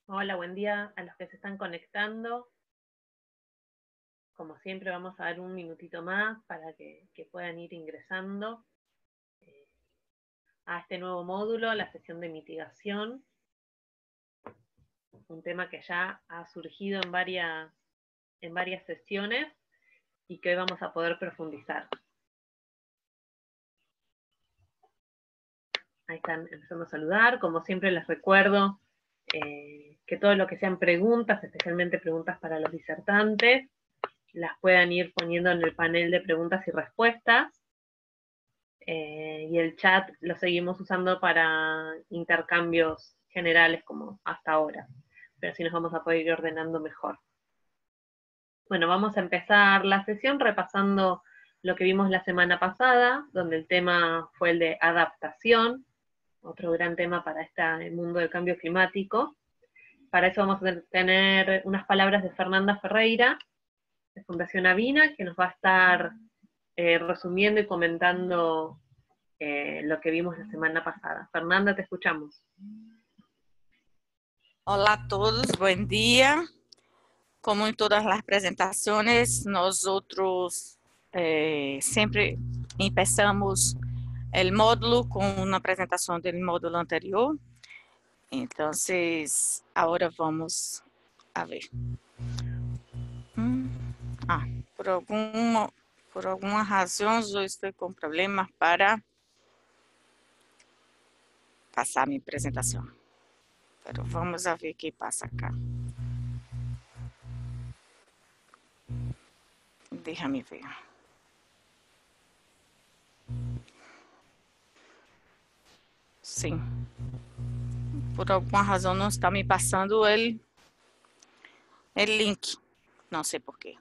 Hola, buen día a los que se están conectando. Como siempre vamos a dar un minutito más para que puedan ir ingresando a este nuevo módulo, la sesión de mitigación, un tema que ya ha surgido en varias sesiones y que hoy vamos a poder profundizar. Ahí están empezando a saludar. Como siempre les recuerdo que todo lo que sean preguntas, especialmente preguntas para los disertantes, las puedan ir poniendo en el panel de preguntas y respuestas. Y el chat lo seguimos usando para intercambios generales como hasta ahora, pero así nos vamos a poder ir ordenando mejor. Bueno, vamos a empezar la sesión repasando lo que vimos la semana pasada, donde el tema fue el de adaptación, otro gran tema para este mundo del cambio climático. Para eso vamos a tener unas palabras de Fernanda Ferreira, de Fundación Avina, que nos va a estar resumiendo y comentando lo que vimos la semana pasada. Fernanda, te escuchamos. Olá a todos, bom dia. Como em todas as apresentações, nós outros sempre começamos o módulo com uma apresentação do módulo anterior. Então, agora vamos a ver. Por alguma razão, eu estou com problemas para passar minha apresentação. Pero vamos a ver o que passa cá. Deixa-me ver. Sim. Por alguma razão não está me passando o link. Não sei porquê.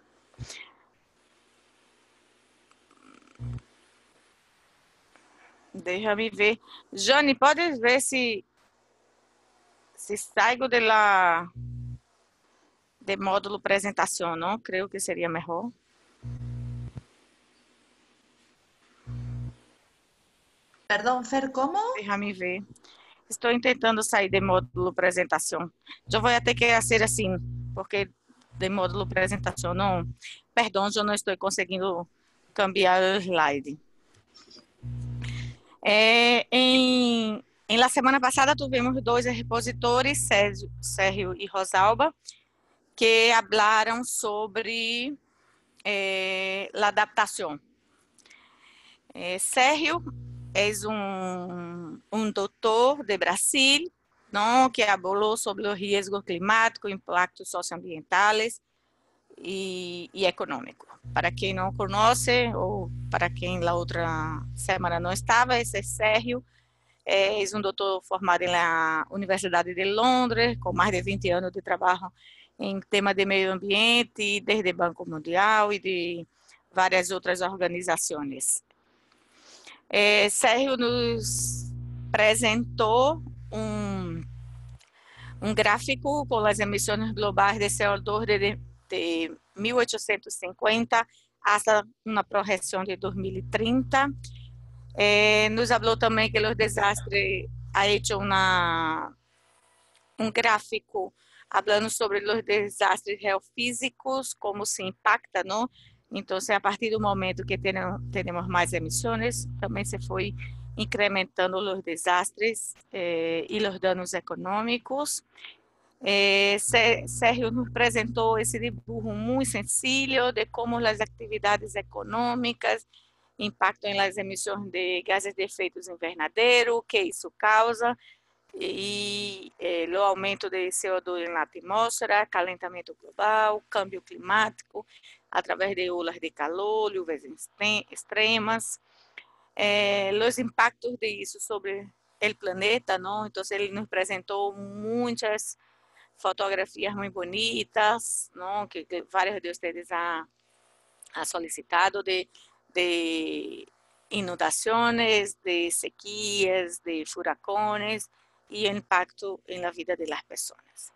Déjame ver. Jane, ¿puedes ver si salgo de módulo presentación, ¿no? Creo que sería mejor. Perdón, Fer, ¿cómo? Déjame ver. Estou tentando sair de módulo apresentação. Eu vou ter que fazer assim, porque de módulo apresentação não. Perdão, eu não estou conseguindo cambiar o slide. Em la semana passada tivemos dois expositores, Sérgio e Rosalba, que falaram sobre a adaptação. Sérgio é um doutor de Brasil, não, que falou sobre o risco climático, impactos socioambientais e econômico. Para quem não conhece, ou para quem na outra semana não estava, esse Sérgio é um doutor formado na Universidade de Londres, com mais de 20 anos de trabalho em tema de meio ambiente, desde o Banco Mundial e de várias outras organizações. Sérgio nos apresentou um gráfico com as emissões globais de CO2 de 1850 até uma projeção de 2030. Nos falou também que os desastres ha hecho um gráfico falando sobre os desastres geofísicos, como se impacta, não? Então, a partir do momento que temos mais emissões, também se foi incrementando os desastres e os danos econômicos. Sérgio nos apresentou esse dibujo muito sencillo de como as atividades econômicas impactam nas emissões de gases de efeito invernadero, que isso causa, e o aumento de CO2 na atmosfera, calentamento global, câmbio climático, através de olas de calor, chuvas extremas, os impactos disso sobre o planeta, não? Então, ele nos apresentou muitas fotografias muito bonitas, não? Que vários de vocês ha solicitado de inundações, de sequias, de furacões e o impacto na vida das pessoas.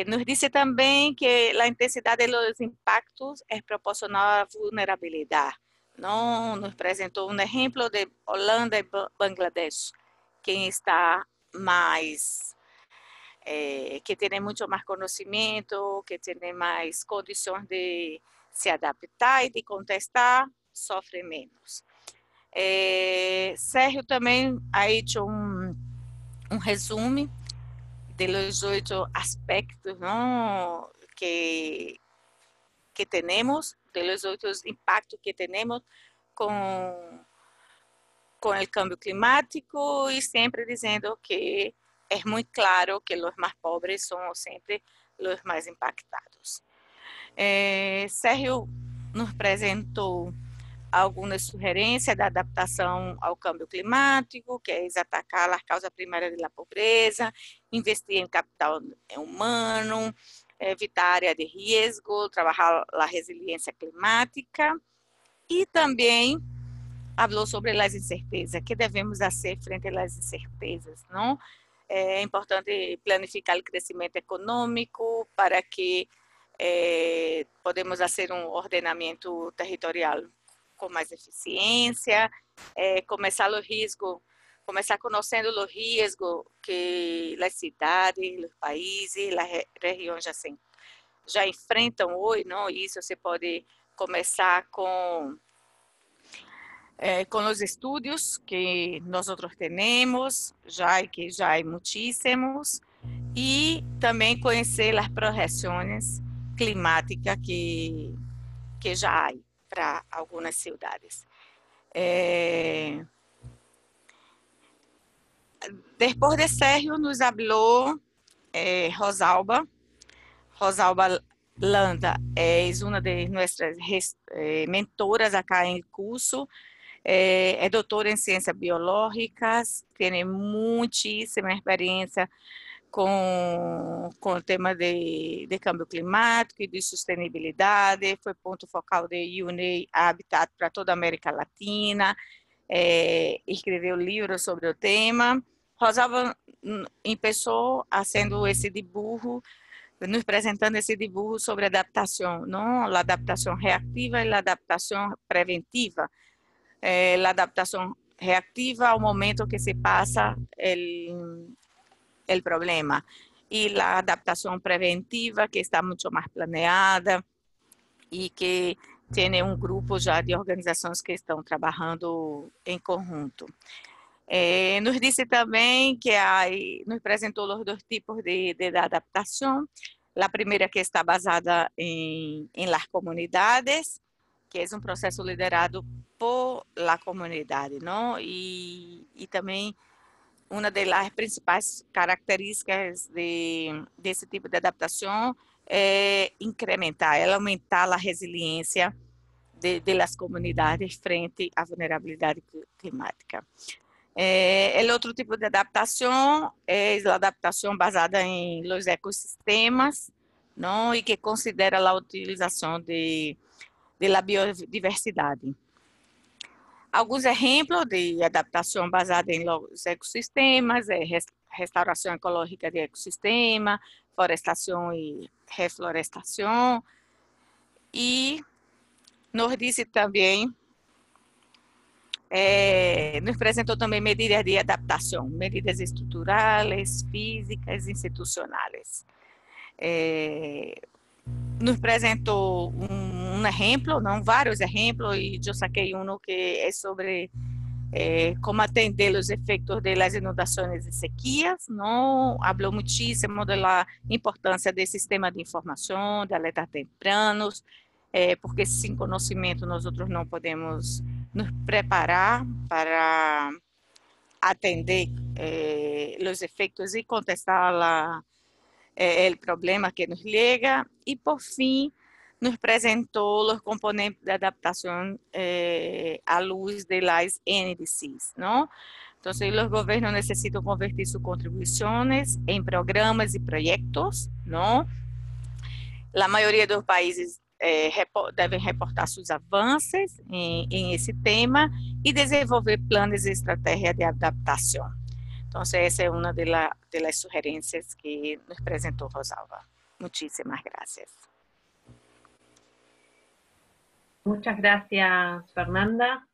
Nos disse também que a intensidade dos impactos é proporcional à vulnerabilidade. Não nos apresentou um exemplo de Holanda e Bangladesh, quem está mais que tem muito mais conhecimento, que tem mais condições de se adaptar e de contestar, sofre menos. Sérgio também ha feito um resumo dos 8 aspectos, não, que temos, dos 8 impactos que temos com o cambio climático, e sempre dizendo que é muito claro que os mais pobres são sempre os mais impactados. Sérgio nos apresentou algumas sugerências da adaptação ao câmbio climático, que é atacar a causa primária da pobreza, investir em capital humano, evitar área de risco, trabalhar a resiliência climática, e também falou sobre as incertezas, que devemos fazer frente às incertezas, não? É importante planificar o crescimento econômico para que podemos fazer um ordenamento territorial com mais eficiência, começar conhecendo os riscos que as cidades, os países, as regiões já enfrentam hoje, não? Isso você pode começar com os estudos que nós temos, que já há muitíssimos, e também conhecer as projeções climáticas que já há para algumas cidades. Depois de Sérgio, nos falou Rosalba. Rosalba Landa é uma de nossas mentoras acá em curso. É doutora em ciências biológicas, tem muitíssima experiência com o tema de câmbio climático e de sustentabilidade, foi ponto focal de UNEI Habitat para toda a América Latina, escreveu livros sobre o tema. Rosalba começou fazendo esse dibujo, nos apresentando esse dibujo sobre adaptação, não? A adaptação reativa e a adaptação preventiva. A adaptação reativa ao momento que se passa o problema, e a adaptação preventiva, que está muito mais planeada e que tem um grupo já de organizações que estão trabalhando em conjunto. Nos disse também que nos apresentou os 2 tipos de adaptação. A primeira, que está basada em las comunidades, que é um processo liderado por la comunidade, não? E também uma das principais características desse tipo de adaptação é aumentar a resiliência das comunidades frente à vulnerabilidade climática. O outro tipo de adaptação é a adaptação basada em los ecossistemas, não? E que considera a utilização de biodiversidade. Alguns exemplos de adaptação baseada em los ecossistemas, restauração ecológica de ecossistema, florestação e reflorestação. E nos disse também, nos apresentou também medidas de adaptação, medidas estruturais, físicas, institucionais. Nos apresentou um exemplo, não, vários exemplos, e eu saquei que é sobre como atender os efeitos das inundações e sequias, não? Falou muitíssimo da importância do sistema de informação, de alertas tempranos, porque sem conhecimento nós não podemos nos preparar para atender os efeitos e contestar o problema que nos chega. E, por fim, nos apresentou os componentes de adaptação à luz de las NDCs, não? Então, os governos necessitam convertir suas contribuições em programas e projetos, não? A maioria dos países devem reportar seus avanços em esse tema e desenvolver planos e estratégias de adaptação. Então, essa é uma das sugerências que nos apresentou Rosalba. Muchísimas gracias. Muchas gracias, Fernanda.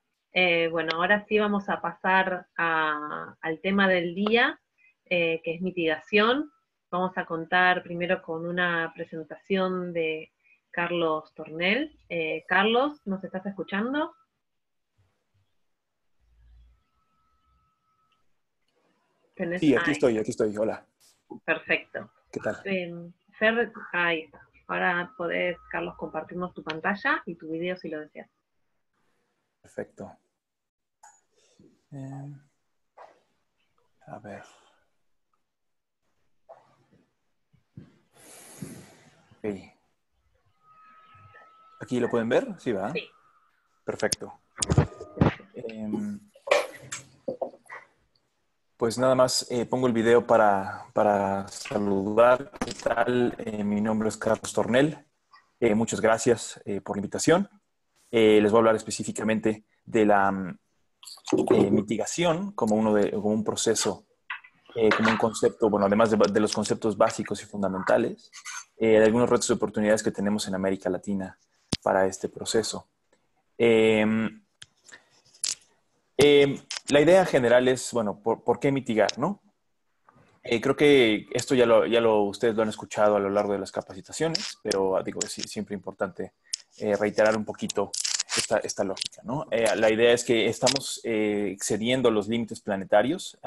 Bueno, ahora sí vamos a pasar al tema del día, que es mitigación. Vamos a contar primero con una presentación de Carlos Tornel. Carlos, ¿nos estás escuchando? Sí, aquí estoy, hola. Perfecto. ¿Qué tal? Fer, ahí está. Ahora podés, Carlos, compartirnos tu pantalla y tu video si lo deseas. Perfecto. A ver. Okay. ¿Aquí lo pueden ver? Sí, ¿verdad? Sí. Perfecto. Pues nada más pongo el video para saludar. ¿Qué tal? Mi nombre es Carlos Tornel. Muchas gracias por la invitación. Les voy a hablar específicamente de la mitigación como un proceso, como un concepto, bueno, además de los conceptos básicos y fundamentales, de algunos retos y oportunidades que tenemos en América Latina para este proceso. La idea general es, bueno, ¿por qué mitigar, no? Creo que esto ustedes lo han escuchado a lo largo de las capacitaciones, pero digo, es siempre importante reiterar un poquito esta lógica, ¿no? La idea es que estamos excediendo los límites planetarios.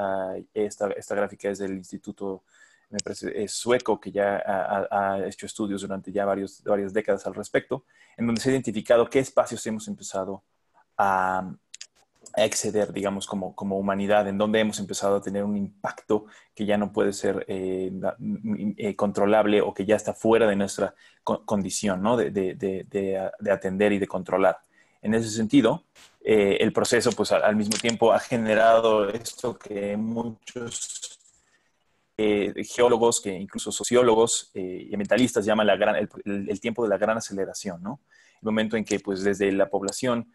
Esta gráfica es del Instituto, me parece, es sueco, que ya ha hecho estudios durante ya varias décadas al respecto, en donde se ha identificado qué espacios hemos empezado a exceder, digamos, como humanidad, en donde hemos empezado a tener un impacto que ya no puede ser controlable o que ya está fuera de nuestra condición, ¿no? de atender y de controlar. En ese sentido, el proceso, pues al mismo tiempo ha generado esto que muchos geólogos, que incluso sociólogos y ambientalistas llaman el tiempo de la gran aceleración, ¿no? El momento en que, pues, desde la población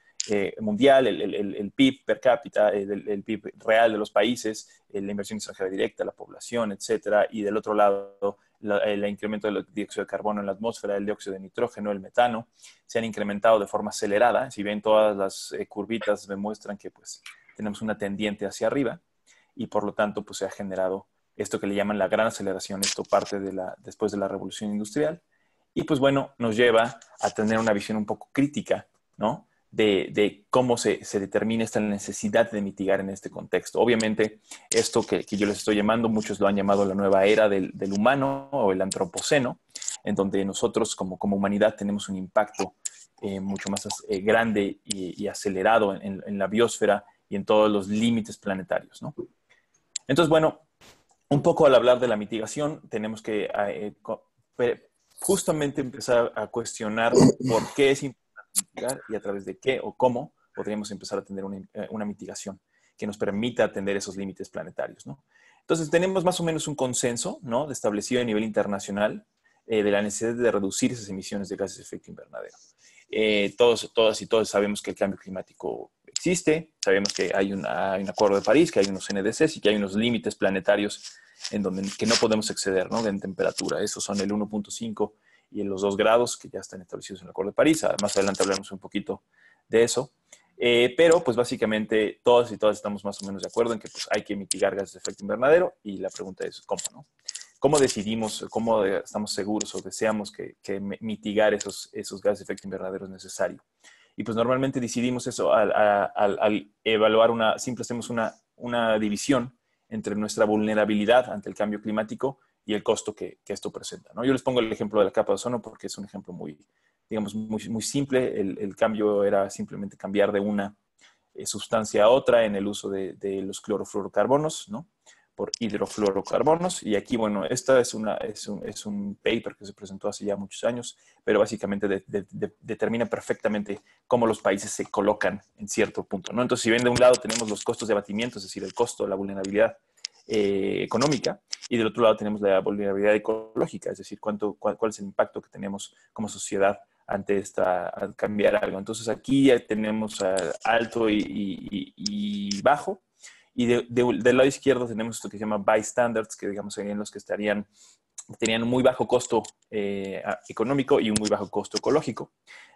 mundial, el PIB per cápita, el PIB real de los países, la inversión extranjera directa, la población, etcétera, y del otro lado, el incremento del dióxido de carbono en la atmósfera, el dióxido de nitrógeno, el metano, se han incrementado de forma acelerada. Si ven, todas las curvitas demuestran que, pues, tenemos una tendiente hacia arriba y, por lo tanto, pues, se ha generado esto que le llaman la gran aceleración. Esto parte después de la revolución industrial. Y pues bueno, nos lleva a tener una visión un poco crítica, ¿no? De cómo se determina esta necesidad de mitigar en este contexto. Obviamente, esto que yo les estoy llamando, muchos lo han llamado la nueva era del humano o el antropoceno, en donde nosotros como humanidad tenemos un impacto mucho más grande y acelerado en la biosfera y en todos los límites planetarios, ¿no? Entonces, bueno, un poco al hablar de la mitigación, tenemos que justamente empezar a cuestionar por qué es importante mitigar y a través de qué o cómo podríamos empezar a tener una mitigación que nos permita atender esos límites planetarios, ¿no? Entonces, tenemos más o menos un consenso, ¿no?, establecido a nivel internacional de la necesidad de reducir esas emisiones de gases de efecto invernadero. Todas y todos sabemos que el cambio climático existe, sabemos que hay un acuerdo de París, que hay unos NDCs y que hay unos límites planetarios que no podemos exceder, ¿no?, en temperatura. Esos son el 1.5 y los 2 grados que ya están establecidos en el Acuerdo de París. Más adelante hablaremos un poquito de eso. Pero pues básicamente todos y todas estamos más o menos de acuerdo en que pues, hay que mitigar gases de efecto invernadero, y la pregunta es ¿cómo, no? ¿Cómo decidimos, cómo estamos seguros o deseamos que mitigar esos gases de efecto invernadero es necesario? Y pues normalmente decidimos eso al evaluar siempre hacemos una división entre nuestra vulnerabilidad ante el cambio climático y el costo que esto presenta, ¿no? Yo les pongo el ejemplo de la capa de ozono porque es un ejemplo muy, digamos, muy simple. El cambio era simplemente cambiar de una sustancia a otra en el uso de los clorofluorocarbonos, ¿no?, por hidrofluorocarbonos. Y aquí, bueno, esta es un paper que se presentó hace ya muchos años, pero básicamente determina perfectamente cómo los países se colocan en cierto punto, ¿no? Entonces, si ven, de un lado tenemos los costos de abatimiento, es decir, el costo, la vulnerabilidad económica, y del otro lado tenemos la vulnerabilidad ecológica, es decir, cuál es el impacto que tenemos como sociedad al cambiar algo. Entonces, aquí ya tenemos alto y bajo. Y del lado izquierdo tenemos esto que se llama bystanders, que digamos serían los que tenían un muy bajo costo económico y un muy bajo costo ecológico.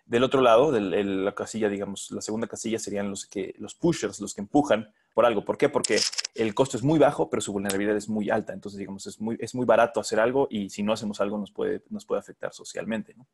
Del otro lado, la casilla, digamos, la segunda casilla serían los pushers, los que empujan por algo. ¿Por qué? Porque el costo es muy bajo, pero su vulnerabilidad es muy alta. Entonces, digamos, es muy barato hacer algo y si no hacemos algo nos puede afectar socialmente, ¿no?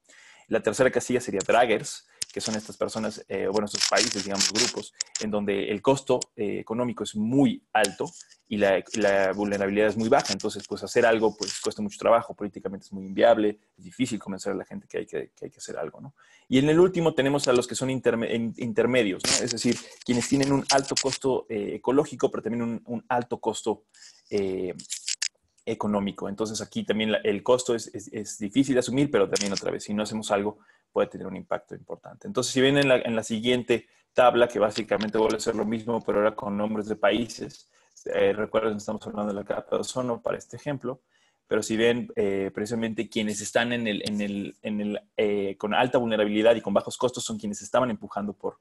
La tercera casilla sería draggers, que son estas personas, estos países, digamos, grupos, en donde el costo económico es muy alto y la vulnerabilidad es muy baja. Entonces, pues hacer algo pues cuesta mucho trabajo, políticamente es muy inviable, es difícil convencer a la gente que hay que hacer algo, ¿no? Y en el último tenemos a los que son intermedios, ¿no? Es decir, quienes tienen un alto costo ecológico, pero también un alto costo económico. Entonces aquí también el costo es difícil de asumir, pero también otra vez, si no hacemos algo, puede tener un impacto importante. Entonces, si ven en la siguiente tabla, que básicamente vuelve a ser lo mismo, pero ahora con nombres de países, recuerden, estamos hablando de la capa de ozono para este ejemplo, pero si ven precisamente quienes están con alta vulnerabilidad y con bajos costos son quienes estaban empujando por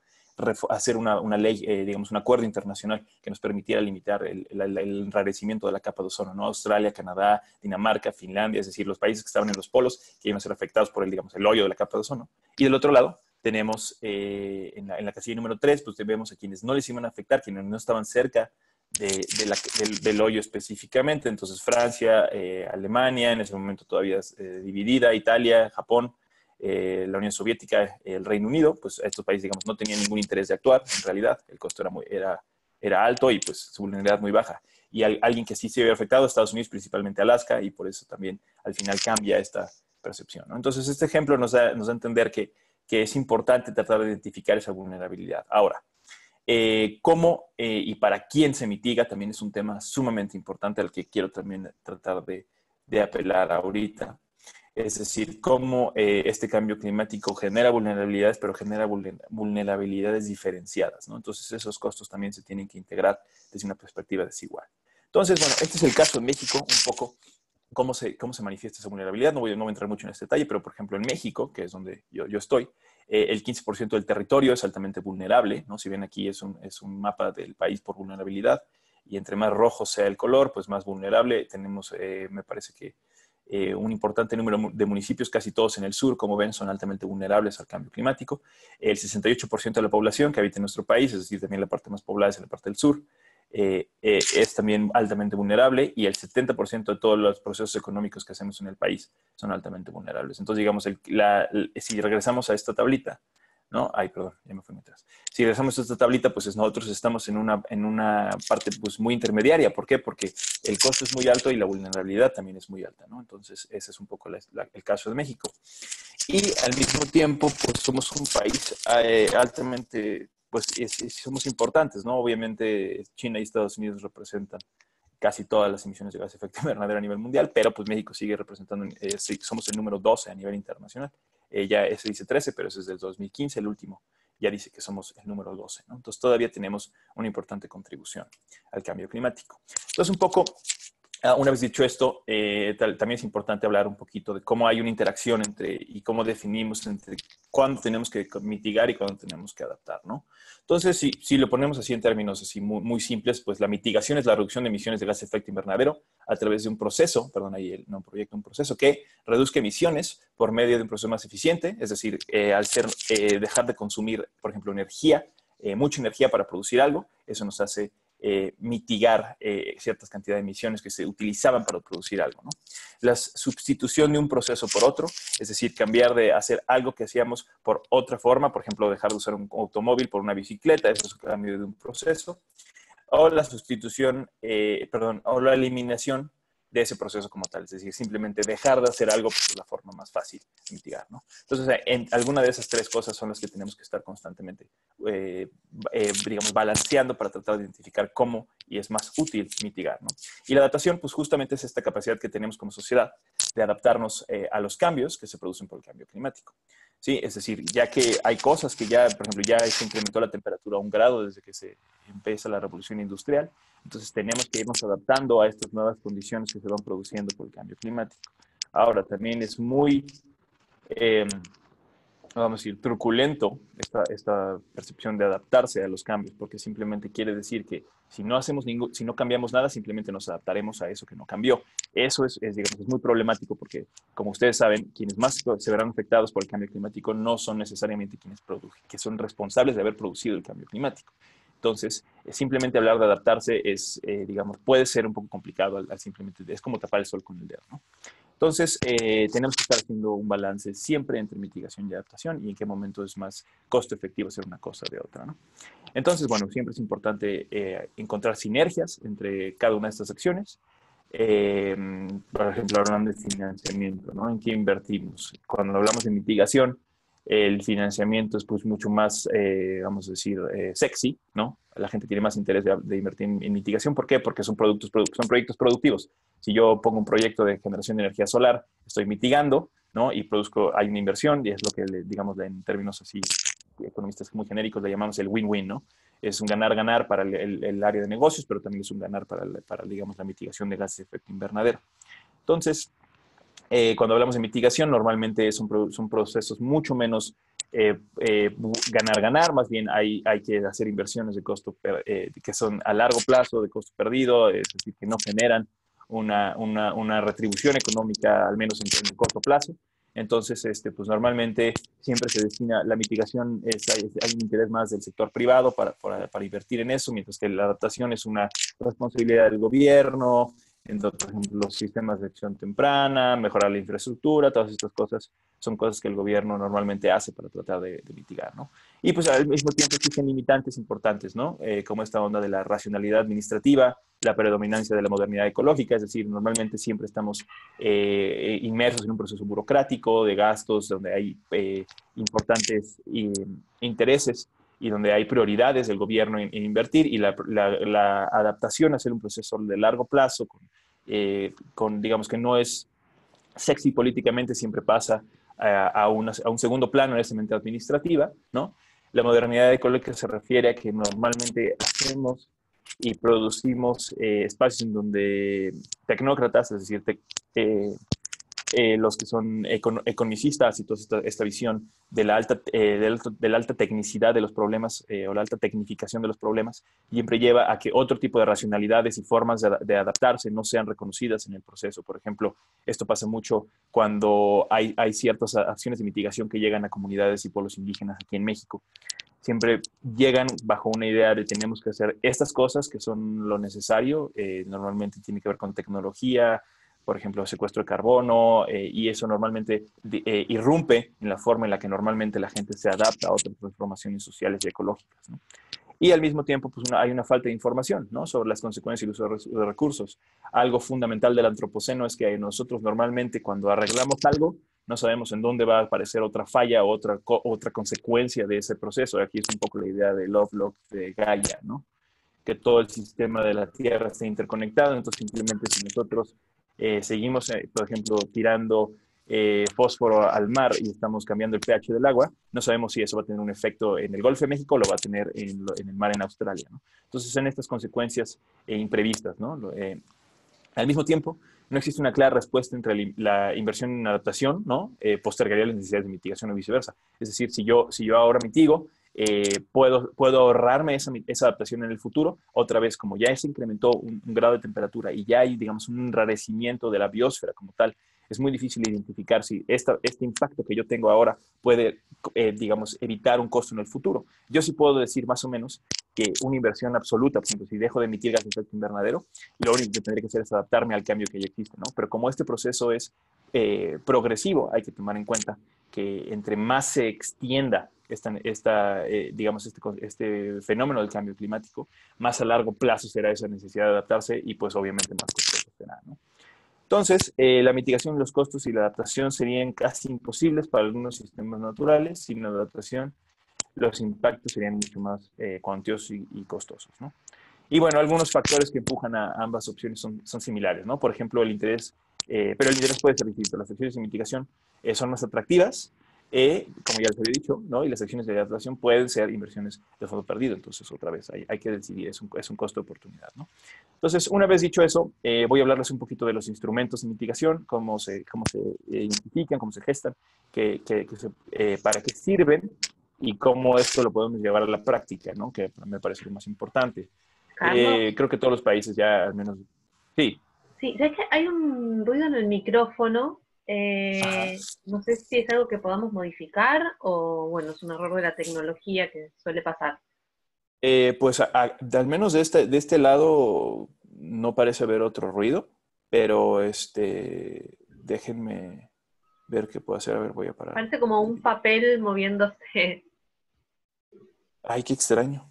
hacer una ley, digamos, un acuerdo internacional que nos permitiera limitar el enrarecimiento de la capa de ozono, ¿no? Australia, Canadá, Dinamarca, Finlandia, es decir, los países que estaban en los polos que iban a ser afectados por el hoyo de la capa de ozono. Y del otro lado tenemos en la casilla número 3, pues vemos a quienes no les iban a afectar, quienes no estaban cerca del hoyo específicamente. Entonces Francia, Alemania, en ese momento todavía dividida, Italia, Japón, la Unión Soviética, el Reino Unido, pues estos países, digamos, no tenían ningún interés de actuar, en realidad, el costo era alto y pues su vulnerabilidad muy baja. Y alguien que sí se había afectado, Estados Unidos, principalmente Alaska, y por eso también al final cambia esta percepción, ¿no? Entonces este ejemplo nos da a entender que es importante tratar de identificar esa vulnerabilidad. Ahora, cómo y para quién se mitiga también es un tema sumamente importante al que quiero también tratar de apelar ahorita. Es decir, cómo este cambio climático genera vulnerabilidades, pero genera vulnerabilidades diferenciadas, ¿no? Entonces, esos costos también se tienen que integrar desde una perspectiva desigual. Entonces, bueno, este es el caso de México, un poco cómo se manifiesta esa vulnerabilidad. No voy a entrar mucho en este detalle, pero, por ejemplo, en México, que es donde yo estoy, el 15% del territorio es altamente vulnerable, ¿no? Si ven aquí es un mapa del país por vulnerabilidad, y entre más rojo sea el color, pues más vulnerable. Tenemos, me parece que un importante número de municipios, casi todos en el sur, como ven, son altamente vulnerables al cambio climático. El 68% de la población que habita en nuestro país, es decir, también la parte más poblada es en la parte del sur, es también altamente vulnerable, y el 70% de todos los procesos económicos que hacemos en el país son altamente vulnerables. Entonces, digamos, si regresamos a esta tablita, ¿no? Ay, perdón, ya me fui atrás. Si regresamos a esta tablita, pues nosotros estamos en una parte pues muy intermediaria. ¿Por qué? Porque el costo es muy alto y la vulnerabilidad también es muy alta, ¿no? Entonces, ese es un poco el caso de México. Y al mismo tiempo, pues somos un país altamente, pues somos importantes, ¿no? Obviamente China y Estados Unidos representan casi todas las emisiones de gas de efecto invernadero a nivel mundial, pero pues México sigue representando, somos el número 12 a nivel internacional. Ya ese dice 13, pero ese es del 2015, el último ya dice que somos el número 12, ¿no? Entonces todavía tenemos una importante contribución al cambio climático. Entonces un poco, una vez dicho esto, también es importante hablar un poquito de cómo hay una interacción y cómo definimos entre cuándo tenemos que mitigar y cuándo tenemos que adaptar, ¿no? Entonces, si lo ponemos así en términos así muy simples, pues la mitigación es la reducción de emisiones de gas de efecto invernadero a través de un proceso, un proceso que reduzca emisiones por medio de un proceso más eficiente, es decir, al dejar de consumir, por ejemplo, mucha energía para producir algo, eso nos hace mitigar ciertas cantidades de emisiones que se utilizaban para producir algo, ¿no? La sustitución de un proceso por otro, es decir, cambiar de hacer algo que hacíamos por otra forma, por ejemplo, dejar de usar un automóvil por una bicicleta, eso es un cambio de un proceso, o la sustitución, o la eliminación de ese proceso como tal, es decir, simplemente dejar de hacer algo pues, es la forma más fácil de mitigar, ¿no? Entonces, alguna de esas tres cosas son las que tenemos que estar constantemente, digamos, balanceando para tratar de identificar cómo y es más útil mitigar, ¿no? Y la adaptación, pues justamente es esta capacidad que tenemos como sociedad de adaptarnos a los cambios que se producen por el cambio climático. Sí, es decir, ya que hay cosas que ya, por ejemplo, ya se incrementó la temperatura a 1 grado desde que se empieza la revolución industrial, entonces tenemos que irnos adaptando a estas nuevas condiciones que se van produciendo por el cambio climático. Ahora, también es muy, vamos a decir, truculento esta percepción de adaptarse a los cambios, porque simplemente quiere decir que si no cambiamos nada, simplemente nos adaptaremos a eso que no cambió. Eso digamos, es muy problemático porque, como ustedes saben, quienes más se verán afectados por el cambio climático no son necesariamente quienes que son responsables de haber producido el cambio climático. Entonces, simplemente hablar de adaptarse es, digamos, puede ser un poco complicado al simplemente, es como tapar el sol con el dedo, ¿no? Entonces, tenemos que estar haciendo un balance siempre entre mitigación y adaptación y en qué momento es más costo efectivo hacer una cosa de otra, ¿no? Entonces, bueno, siempre es importante encontrar sinergias entre cada una de estas acciones. Eh, por ejemplo, hablando de financiamiento, ¿no? ¿En qué invertimos? Cuando hablamos de mitigación, el financiamiento es pues mucho más, vamos a decir, sexy, ¿no? La gente tiene más interés de invertir en mitigación. ¿Por qué? Porque son son proyectos productivos. Si yo pongo un proyecto de generación de energía solar, estoy mitigando, ¿no? Y produzco, hay una inversión y es lo que, digamos, en términos así, economistas muy genéricos le llamamos el win-win, ¿no? Es un ganar-ganar para el área de negocios, pero también es un ganar para, digamos, la mitigación de gases de efecto invernadero. Entonces, cuando hablamos de mitigación, normalmente son procesos mucho menos ganar-ganar, más bien hay que hacer inversiones de costo que son a largo plazo, de costo perdido, es decir, que no generan una retribución económica, al menos en el corto plazo. Entonces, pues normalmente siempre se destina, la mitigación, hay un interés más del sector privado para invertir en eso, mientras que la adaptación es una responsabilidad del gobierno, entonces, por ejemplo, los sistemas de acción temprana, mejorar la infraestructura, todas estas cosas son cosas que el gobierno normalmente hace para tratar de mitigar, ¿no? Y pues al mismo tiempo existen limitantes importantes, ¿no? Como esta onda de la racionalidad administrativa, la predominancia de la modernidad ecológica, es decir, normalmente siempre estamos inmersos en un proceso burocrático de gastos donde hay importantes intereses y donde hay prioridades del gobierno en invertir y la adaptación a ser un proceso de largo plazo digamos que no es sexy políticamente, siempre pasa a un segundo plano en esa mente administrativa, ¿no? La modernidad ecológica se refiere a que normalmente hacemos y producimos espacios en donde tecnócratas, es decir, los que son economicistas y toda esta visión de la alta tecnicidad de los problemas o la alta tecnificación de los problemas, siempre lleva a que otro tipo de racionalidades y formas de adaptarse no sean reconocidas en el proceso. Por ejemplo, esto pasa mucho cuando hay ciertas acciones de mitigación que llegan a comunidades y pueblos indígenas aquí en México. Siempre llegan bajo una idea de tenemos que hacer estas cosas que son lo necesario, normalmente tiene que ver con tecnología, por ejemplo, secuestro de carbono, y eso normalmente irrumpe en la forma en la que normalmente la gente se adapta a otras transformaciones sociales y ecológicas, ¿no? Y al mismo tiempo, pues hay una falta de información, ¿no? Sobre las consecuencias y el uso de recursos. Algo fundamental del antropoceno es que nosotros normalmente cuando arreglamos algo, no sabemos en dónde va a aparecer otra falla o otra consecuencia de ese proceso. Aquí es un poco la idea de Lovelock, de Gaia, ¿no? Que todo el sistema de la Tierra esté interconectado, entonces simplemente si nosotros seguimos, por ejemplo, tirando fósforo al mar y estamos cambiando el pH del agua, no sabemos si eso va a tener un efecto en el Golfo de México o lo va a tener en el mar en Australia, ¿no? Entonces son estas consecuencias imprevistas, ¿no? Al mismo tiempo, no existe una clara respuesta entre la inversión en adaptación, ¿no? Postergaría las necesidades de mitigación o viceversa. Es decir, si yo ahora mitigo, puedo ahorrarme esa adaptación en el futuro. Otra vez, como ya se incrementó un grado de temperatura y ya hay, digamos, un enrarecimiento de la biosfera como tal, es muy difícil identificar si este impacto que yo tengo ahora puede, digamos, evitar un costo en el futuro. Yo sí puedo decir más o menos que una inversión absoluta, por ejemplo, si dejo de emitir gases de efecto invernadero, lo único que tendré que hacer es adaptarme al cambio que ya existe, ¿no? Pero como este proceso es progresivo, hay que tomar en cuenta que entre más se extienda digamos, este fenómeno del cambio climático, más a largo plazo será esa necesidad de adaptarse y pues obviamente más costoso será, ¿no? Entonces, la mitigación de los costos y la adaptación serían casi imposibles para algunos sistemas naturales. Sin la adaptación, los impactos serían mucho más cuantiosos y costosos, ¿no? Y bueno, algunos factores que empujan a ambas opciones son similares, ¿no? Por ejemplo, el interés, pero el interés puede ser distinto. Las acciones de mitigación son más atractivas, como ya les había dicho, ¿no? Y las acciones de adaptación pueden ser inversiones de fondo perdido. Entonces, otra vez, hay que decidir, es un costo de oportunidad, ¿no? Entonces, una vez dicho eso, voy a hablarles un poquito de los instrumentos de mitigación, cómo se identifican, cómo se gestan, para qué sirven y cómo esto lo podemos llevar a la práctica, ¿no? Que me parece lo más importante. Carlos, Creo que todos los países ya al menos... Sí. sí, ¿sabes que hay un ruido en el micrófono? No sé si es algo que podamos modificar o, bueno, es un error de la tecnología que suele pasar. Pues al menos de este lado no parece haber otro ruido, pero déjenme ver qué puedo hacer. A ver, voy a parar. Parece como un papel moviéndose. Ay, qué extraño.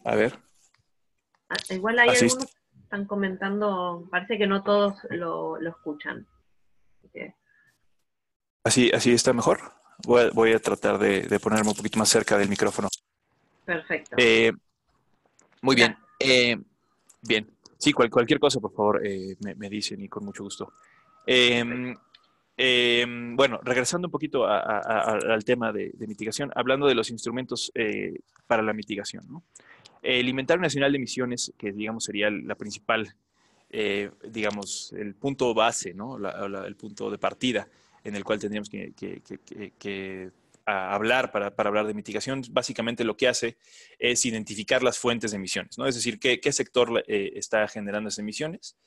A ver. Igual hay Así algunos que están comentando, parece que no todos lo escuchan. Así está mejor. Voy a tratar de ponerme un poquito más cerca del micrófono. Perfecto. Muy bien. Gracias. Bien. Sí, cualquier cosa, por favor, me dicen y con mucho gusto. Bueno, regresando un poquito al tema de mitigación, hablando de los instrumentos para la mitigación, ¿no? El Inventario Nacional de Emisiones, que digamos sería la principal, digamos, el punto base, ¿no? El punto de partida en el cual tendríamos que hablar para hablar de mitigación, básicamente lo que hace es identificar las fuentes de emisiones, ¿no? Es decir, qué sector está generando esas emisiones.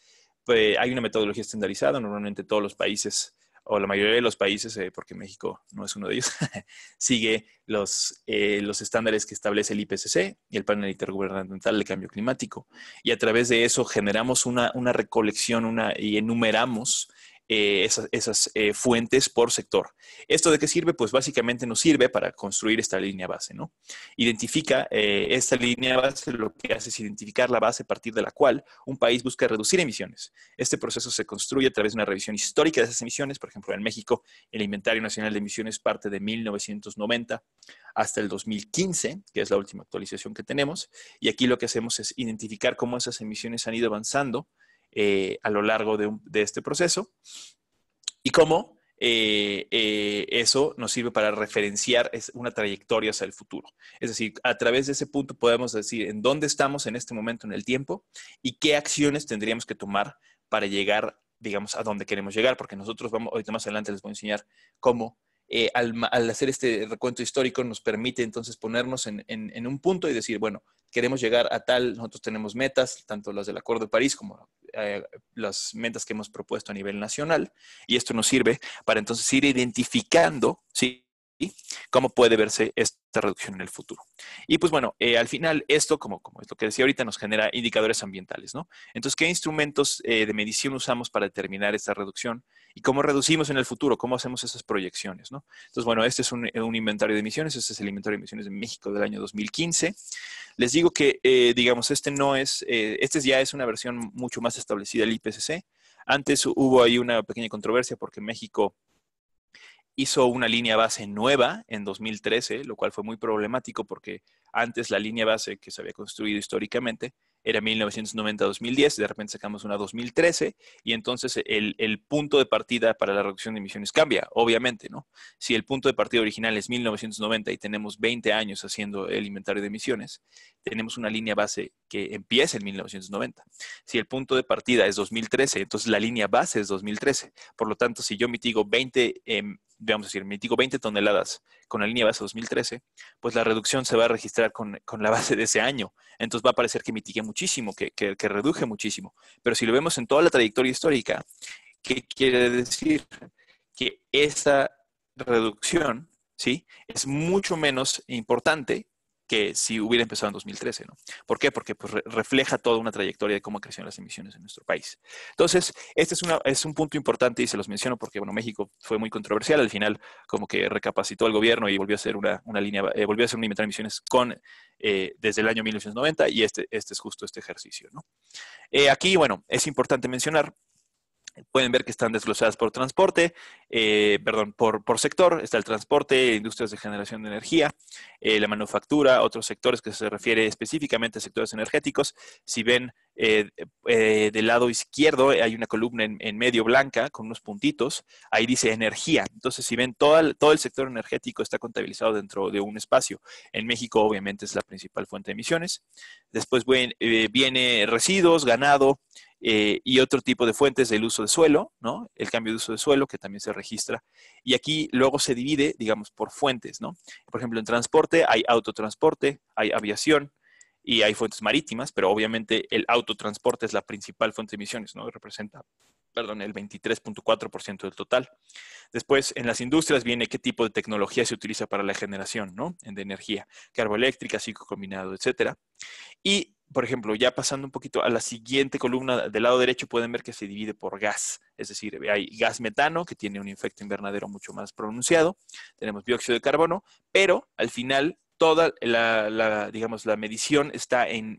Pues hay una metodología estandarizada, normalmente todos los países o la mayoría de los países, porque México no es uno de ellos, sigue los estándares que establece el IPCC y el Panel Intergubernamental de Cambio Climático. Y a través de eso generamos una recolección y enumeramos esas fuentes por sector. ¿Esto de qué sirve? Pues básicamente nos sirve para construir esta línea base, ¿no? Identifica esta línea base, lo que hace es identificar la base a partir de la cual un país busca reducir emisiones. Este proceso se construye a través de una revisión histórica de esas emisiones. Por ejemplo, en México, el Inventario Nacional de Emisiones parte de 1990 hasta el 2015, que es la última actualización que tenemos. Y aquí lo que hacemos es identificar cómo esas emisiones han ido avanzando a lo largo de este proceso y cómo eso nos sirve para referenciar una trayectoria hacia el futuro. Es decir, a través de ese punto podemos decir en dónde estamos en este momento en el tiempo y qué acciones tendríamos que tomar para llegar, digamos, a dónde queremos llegar, porque nosotros ahorita más adelante les voy a enseñar cómo al hacer este recuento histórico nos permite entonces ponernos en un punto y decir, bueno, queremos llegar a tal, nosotros tenemos metas, tanto las del Acuerdo de París como las metas que hemos propuesto a nivel nacional, y esto nos sirve para entonces ir identificando, ¿sí?, cómo puede verse esta reducción en el futuro. Y pues bueno, al final esto, como es lo que decía ahorita, nos genera indicadores ambientales, ¿no? Entonces, ¿qué instrumentos de medición usamos para determinar esta reducción? ¿Y cómo reducimos en el futuro? ¿Cómo hacemos esas proyecciones, ¿no? Entonces, bueno, este es un inventario de emisiones. Este es el inventario de emisiones de México del año 2015. Les digo que, digamos, este ya es una versión mucho más establecida del IPCC. Antes hubo ahí una pequeña controversia porque México hizo una línea base nueva en 2013, lo cual fue muy problemático porque antes la línea base que se había construido históricamente era 1990-2010, de repente sacamos una 2013 y entonces el punto de partida para la reducción de emisiones cambia, obviamente, ¿no? Si el punto de partida original es 1990 y tenemos 20 años haciendo el inventario de emisiones, tenemos una línea base que empieza en 1990. Si el punto de partida es 2013, entonces la línea base es 2013. Por lo tanto, si yo mitigo 20 toneladas con la línea base 2013, pues la reducción se va a registrar con la base de ese año. Entonces va a parecer que mitigué muchísimo, que reduje muchísimo. Pero si lo vemos en toda la trayectoria histórica, ¿qué quiere decir? Que esa reducción, ¿sí?, es mucho menos importante que si hubiera empezado en 2013, ¿no? ¿Por qué? Porque pues, refleja toda una trayectoria de cómo crecieron las emisiones en nuestro país. Entonces, este es un punto importante y se los menciono porque, bueno, México fue muy controversial. Al final, como que recapacitó el gobierno y volvió a hacer volvió a hacer un inventario de emisiones desde el año 1990 y este es justo este ejercicio, ¿no? Aquí, bueno, es importante mencionar. Pueden ver que están desglosadas por transporte, por sector. Está el transporte, industrias de generación de energía, la manufactura, otros sectores que se refiere específicamente a sectores energéticos. Si ven del lado izquierdo hay una columna en medio blanca con unos puntitos. Ahí dice energía. Entonces, si ven todo el sector energético está contabilizado dentro de un espacio. En México, obviamente, es la principal fuente de emisiones. Después viene residuos, ganado, y otro tipo de fuentes del uso de suelo, ¿no? El cambio de uso de suelo, que también se registra. Y aquí luego se divide, digamos, por fuentes, ¿no? Por ejemplo, en transporte hay autotransporte, hay aviación y hay fuentes marítimas, pero obviamente el autotransporte es la principal fuente de emisiones, ¿no? Representa perdón, el 23.4% del total. Después, en las industrias viene qué tipo de tecnología se utiliza para la generación, ¿no? De energía, carboeléctrica, ciclo combinado, etcétera. Y, por ejemplo, ya pasando un poquito a la siguiente columna del lado derecho, pueden ver que se divide por gas. Es decir, hay gas metano, que tiene un efecto invernadero mucho más pronunciado. Tenemos dióxido de carbono, pero al final toda digamos, la medición está en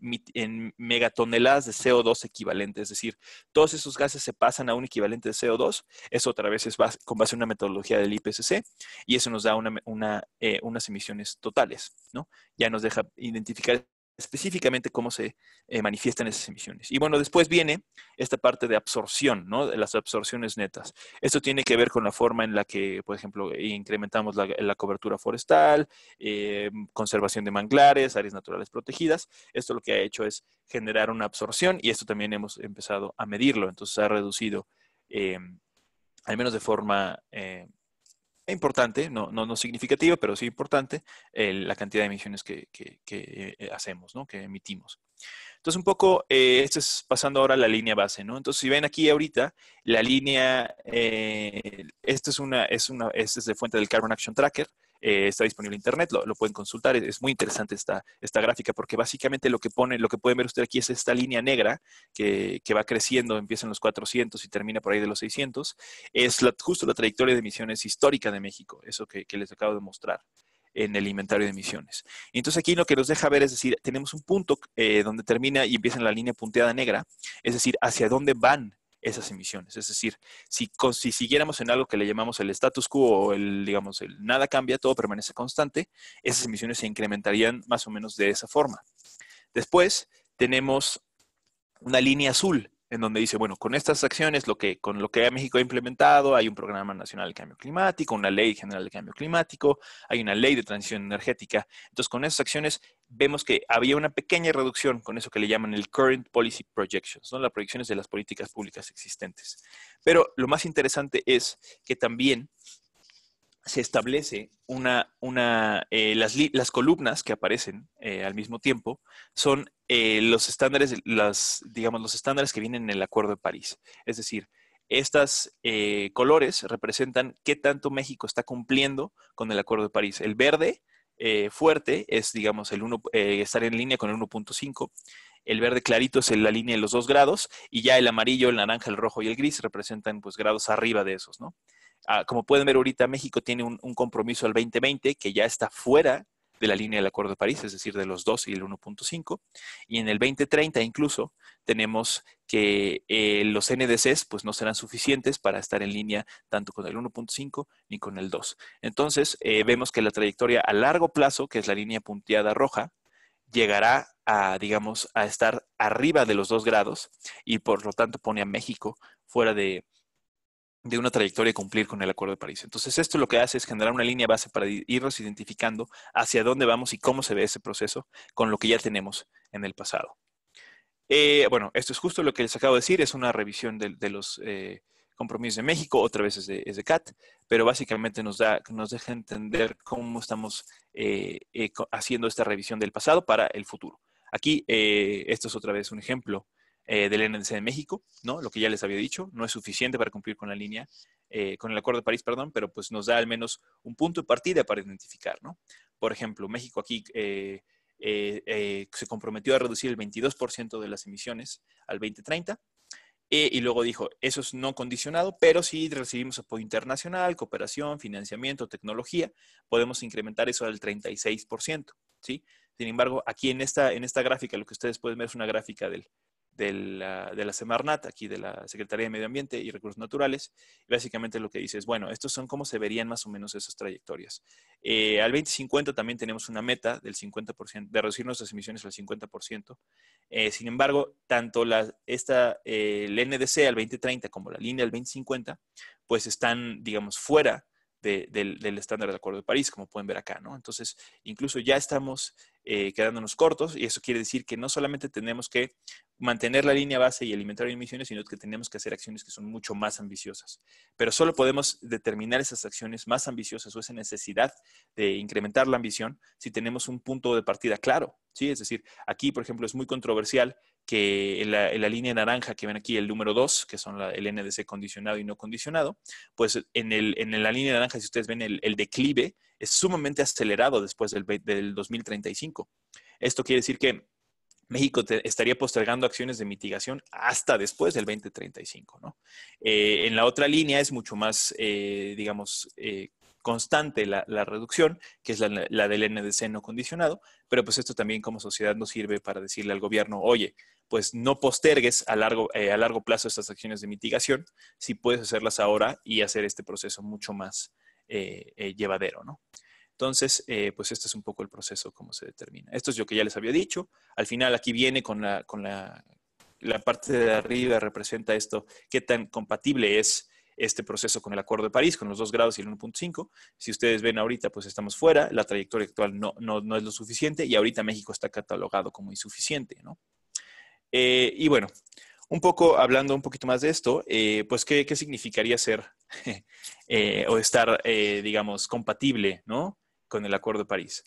megatoneladas de CO2 equivalente. Es decir, todos esos gases se pasan a un equivalente de CO2. Eso otra vez es con base en una metodología del IPCC y eso nos da unas emisiones totales, ¿no? Ya nos deja identificar específicamente cómo se manifiestan esas emisiones. Y bueno, después viene esta parte de absorción, ¿no? De las absorciones netas. Esto tiene que ver con la forma en la que, por ejemplo, incrementamos la cobertura forestal, conservación de manglares, áreas naturales protegidas. Esto lo que ha hecho es generar una absorción y esto también hemos empezado a medirlo. Entonces ha reducido, al menos de forma importante, no significativa, pero sí importante, la cantidad de emisiones que hacemos, ¿no? Que emitimos. Entonces, un poco, esto es pasando ahora a la línea base, ¿no? Entonces, si ven aquí ahorita, la línea, esta es de fuente del Carbon Action Tracker, está disponible en internet, lo pueden consultar, es muy interesante esta gráfica porque básicamente lo que pueden ver ustedes aquí es esta línea negra que va creciendo, empieza en los 400 y termina por ahí de los 600, es justo la trayectoria de emisiones histórica de México, eso que les acabo de mostrar en el inventario de emisiones. Y entonces aquí lo que nos deja ver es decir, tenemos un punto donde termina y empieza en la línea punteada negra, es decir, hacia dónde van esas emisiones. Es decir, si siguiéramos en algo que le llamamos el status quo o digamos, el nada cambia, todo permanece constante, esas emisiones se incrementarían más o menos de esa forma. Después tenemos una línea azul en donde dice, bueno, con estas acciones, con lo que México ha implementado, hay un programa nacional de cambio climático, una ley general de cambio climático, hay una ley de transición energética. Entonces, con esas acciones vemos que había una pequeña reducción con eso que le llaman el Current Policy Projections, ¿no? Las proyecciones de las políticas públicas existentes. Pero lo más interesante es que también se establece las columnas que aparecen al mismo tiempo son los estándares, digamos, los estándares que vienen en el Acuerdo de París. Es decir, estas colores representan qué tanto México está cumpliendo con el Acuerdo de París. El verde fuerte es, digamos, estar en línea con el 1.5. El verde clarito es la línea de los 2 grados y ya el amarillo, el naranja, el rojo y el gris representan pues grados arriba de esos, ¿no? Como pueden ver ahorita, México tiene un compromiso al 2020 que ya está fuera de la línea del Acuerdo de París, es decir, de los 2 y el 1.5. Y en el 2030 incluso tenemos que los NDCs pues no serán suficientes para estar en línea tanto con el 1.5 ni con el 2. Entonces, vemos que la trayectoria a largo plazo, que es la línea punteada roja, llegará digamos, a estar arriba de los 2 grados y por lo tanto pone a México fuera de una trayectoria de cumplir con el Acuerdo de París. Entonces, esto lo que hace es generar una línea base para irnos identificando hacia dónde vamos y cómo se ve ese proceso con lo que ya tenemos en el pasado. Bueno, esto es justo lo que les acabo de decir, es una revisión de los compromisos de México, otra vez es de CAT, pero básicamente nos deja entender cómo estamos haciendo esta revisión del pasado para el futuro. Aquí, esto es otra vez un ejemplo del NDC de México, ¿no? Lo que ya les había dicho, no es suficiente para cumplir con la línea, con el Acuerdo de París, perdón, pero pues nos da al menos un punto de partida para identificar, ¿no? Por ejemplo, México aquí se comprometió a reducir el 22% de las emisiones al 2030 y luego dijo, eso es no condicionado, pero si recibimos apoyo internacional, cooperación, financiamiento, tecnología, podemos incrementar eso al 36%, ¿sí? Sin embargo, aquí en esta gráfica, lo que ustedes pueden ver es una gráfica de la Semarnat, aquí de la Secretaría de Medio Ambiente y Recursos Naturales. Y básicamente lo que dice es, bueno, estos son cómo se verían más o menos esas trayectorias. Al 2050 también tenemos una meta del 50%, de reducir nuestras emisiones al 50%. Sin embargo, tanto el NDC al 2030 como la línea al 2050, pues están, digamos, fuera del estándar del Acuerdo de París, como pueden ver acá, ¿no? Entonces, incluso ya estamos quedándonos cortos y eso quiere decir que no solamente tenemos que mantener la línea base y el inventario de emisiones, sino que tenemos que hacer acciones que son mucho más ambiciosas. Pero solo podemos determinar esas acciones más ambiciosas o esa necesidad de incrementar la ambición si tenemos un punto de partida claro, ¿sí? Es decir, aquí, por ejemplo, es muy controversial que en la línea naranja que ven aquí, el número 2, que son el NDC condicionado y no condicionado, pues en la línea naranja, si ustedes ven el declive, es sumamente acelerado después del 2035. Esto quiere decir que México estaría postergando acciones de mitigación hasta después del 2035, ¿no? En la otra línea es mucho más, digamos, constante la reducción, que es la del NDC no condicionado, pero pues esto también como sociedad nos sirve para decirle al gobierno, oye, pues no postergues a largo plazo estas acciones de mitigación, si puedes hacerlas ahora y hacer este proceso mucho más llevadero, ¿no? Entonces, pues este es un poco el proceso, cómo se determina. Esto es lo que ya les había dicho. Al final aquí viene con la parte de arriba, representa esto, qué tan compatible es este proceso con el Acuerdo de París, con los 2 grados y el 1.5. Si ustedes ven ahorita, pues estamos fuera, la trayectoria actual no es lo suficiente y ahorita México está catalogado como insuficiente, ¿no? Y bueno, hablando un poquito más de esto, pues ¿qué significaría ser o estar, digamos, compatible, ¿no?, con el Acuerdo de París?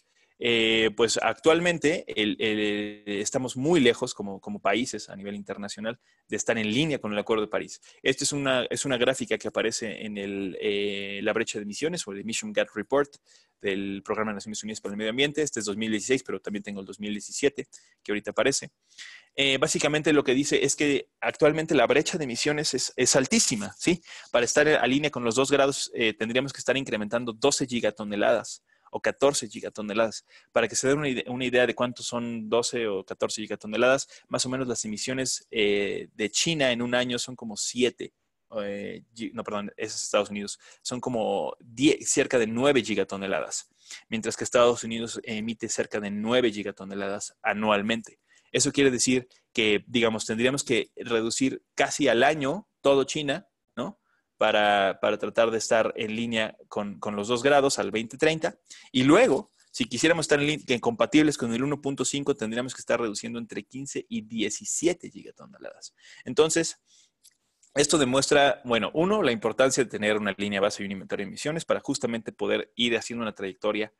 Pues actualmente estamos muy lejos como países a nivel internacional de estar en línea con el Acuerdo de París. Esta es una gráfica que aparece en la brecha de emisiones o el Emission Gap Report del Programa de Naciones Unidas para el Medio Ambiente. Este es 2016, pero también tengo el 2017 que ahorita aparece. Básicamente lo que dice es que actualmente la brecha de emisiones es altísima, ¿sí? Para estar en línea con los 2 grados tendríamos que estar incrementando 12 gigatoneladas o 14 gigatoneladas. Para que se den una idea de cuántos son 12 o 14 gigatoneladas, más o menos las emisiones de China en un año son como 7. No, perdón, es Estados Unidos. Son como cerca de 9 gigatoneladas, mientras que Estados Unidos emite cerca de 9 gigatoneladas anualmente. Eso quiere decir que, digamos, tendríamos que reducir casi al año todo China, ¿no?, para tratar de estar en línea con los 2 grados al 2030. Y luego, si quisiéramos estar compatibles con el 1.5, tendríamos que estar reduciendo entre 15 y 17 gigatoneladas. Entonces, esto demuestra, bueno, uno, la importancia de tener una línea base y un inventario de emisiones para justamente poder ir haciendo una trayectoria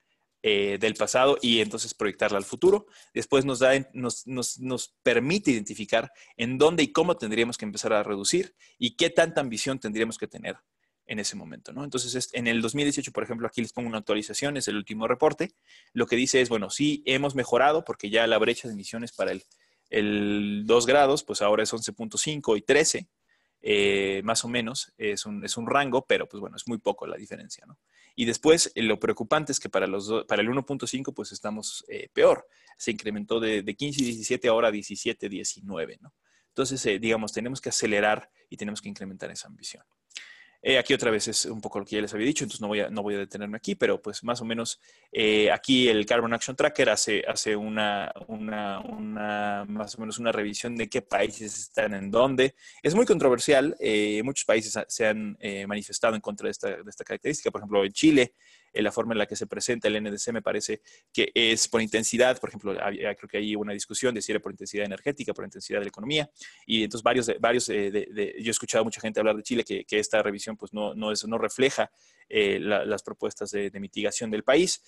del pasado y entonces proyectarla al futuro. Después nos permite identificar en dónde y cómo tendríamos que empezar a reducir y qué tanta ambición tendríamos que tener en ese momento, ¿no? Entonces, en el 2018, por ejemplo, aquí les pongo una actualización, es el último reporte. Lo que dice es, bueno, sí hemos mejorado porque ya la brecha de emisiones para el 2 grados, pues ahora es 11.5 y 13. Más o menos, es un rango, pero pues bueno, es muy poco la diferencia, ¿no? Y después, lo preocupante es que para el 1.5, pues estamos peor. Se incrementó de 15 y 17 ahora a 17, 19, ¿no? Entonces, digamos, tenemos que acelerar y tenemos que incrementar esa ambición. Aquí otra vez es un poco lo que ya les había dicho, entonces no voy a detenerme aquí, pero pues más o menos aquí el Carbon Action Tracker hace más o menos una revisión de qué países están en dónde. Es muy controversial, muchos países se han manifestado en contra de esta característica. Por ejemplo, en Chile, la forma en la que se presenta el NDC me parece que es por intensidad. Por ejemplo, creo que hay una discusión de si era por intensidad energética, por intensidad de la economía, y entonces yo he escuchado a mucha gente hablar de Chile que esta revisión pues no refleja las propuestas de mitigación del país,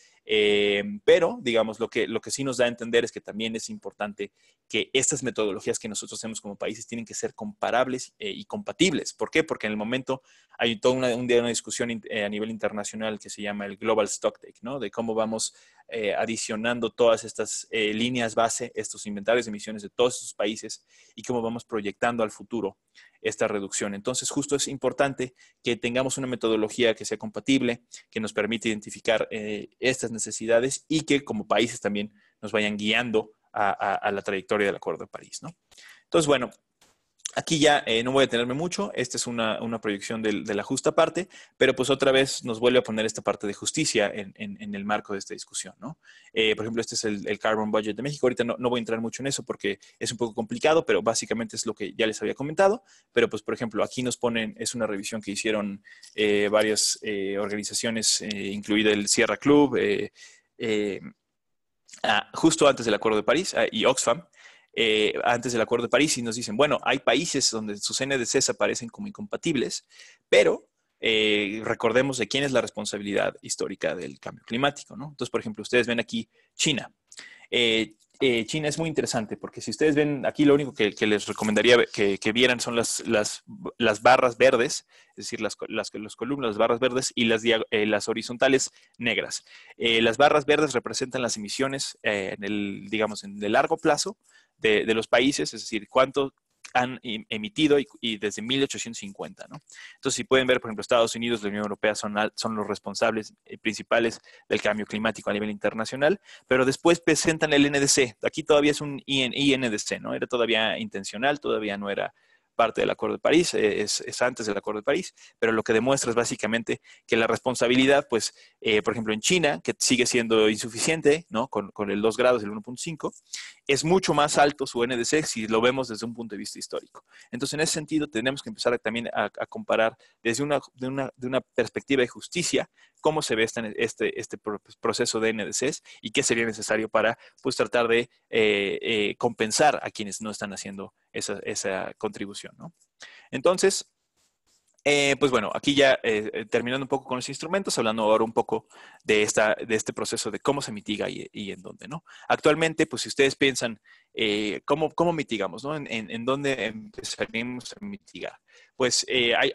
pero digamos lo que sí nos da a entender es que también es importante que estas metodologías que nosotros hacemos como países tienen que ser comparables y compatibles. ¿Por qué? Porque en el momento hay toda una discusión a nivel internacional que se llama el Global Stocktake, ¿no?, de cómo vamos adicionando todas estas líneas base, estos inventarios de emisiones de todos estos países y cómo vamos proyectando al futuro esta reducción. Entonces, justo es importante que tengamos una metodología que sea compatible, que nos permita identificar estas necesidades y que como países también nos vayan guiando a la trayectoria del Acuerdo de París, ¿no? Entonces, bueno, aquí ya no voy a detenerme mucho. Esta es una proyección de la justa parte, pero pues otra vez nos vuelve a poner esta parte de justicia en el marco de esta discusión, ¿no? Por ejemplo, este es el Carbon Budget de México. Ahorita no voy a entrar mucho en eso porque es un poco complicado, pero básicamente es lo que ya les había comentado. Pero pues, por ejemplo, aquí nos ponen, es una revisión que hicieron varias organizaciones, incluida el Sierra Club, justo antes del Acuerdo de París, y Oxfam, antes del Acuerdo de París, y nos dicen, bueno, hay países donde sus NDCs aparecen como incompatibles, pero recordemos de quién es la responsabilidad histórica del cambio climático, ¿no? Entonces, por ejemplo, ustedes ven aquí China. China es muy interesante porque si ustedes ven aquí, lo único que les recomendaría que vieran son las barras verdes, es decir, los columnas, las barras verdes y las horizontales negras. Las barras verdes representan las emisiones digamos, en el largo plazo de los países, es decir, cuánto han emitido y desde 1850, ¿no? Entonces, si pueden ver, por ejemplo, Estados Unidos y la Unión Europea son los responsables principales del cambio climático a nivel internacional, pero después presentan el NDC. Aquí todavía es un INDC, ¿no? Era todavía intencional, todavía no era parte del Acuerdo de París, es antes del Acuerdo de París, pero lo que demuestra es básicamente que la responsabilidad, pues, por ejemplo, en China, que sigue siendo insuficiente, ¿no? Con el 2 grados, el 1.5, es mucho más alto su NDC si lo vemos desde un punto de vista histórico. Entonces, en ese sentido, tenemos que empezar también a comparar desde una perspectiva de justicia cómo se ve este proceso de NDCs y qué sería necesario para, pues, tratar de compensar a quienes no están haciendo esa contribución, ¿no? Entonces, pues bueno, aquí ya terminando un poco con los instrumentos, hablando ahora un poco de este proceso de cómo se mitiga y en dónde, ¿no? Actualmente, pues si ustedes piensan, ¿cómo mitigamos, ¿no? ¿En dónde empezaríamos a mitigar? Pues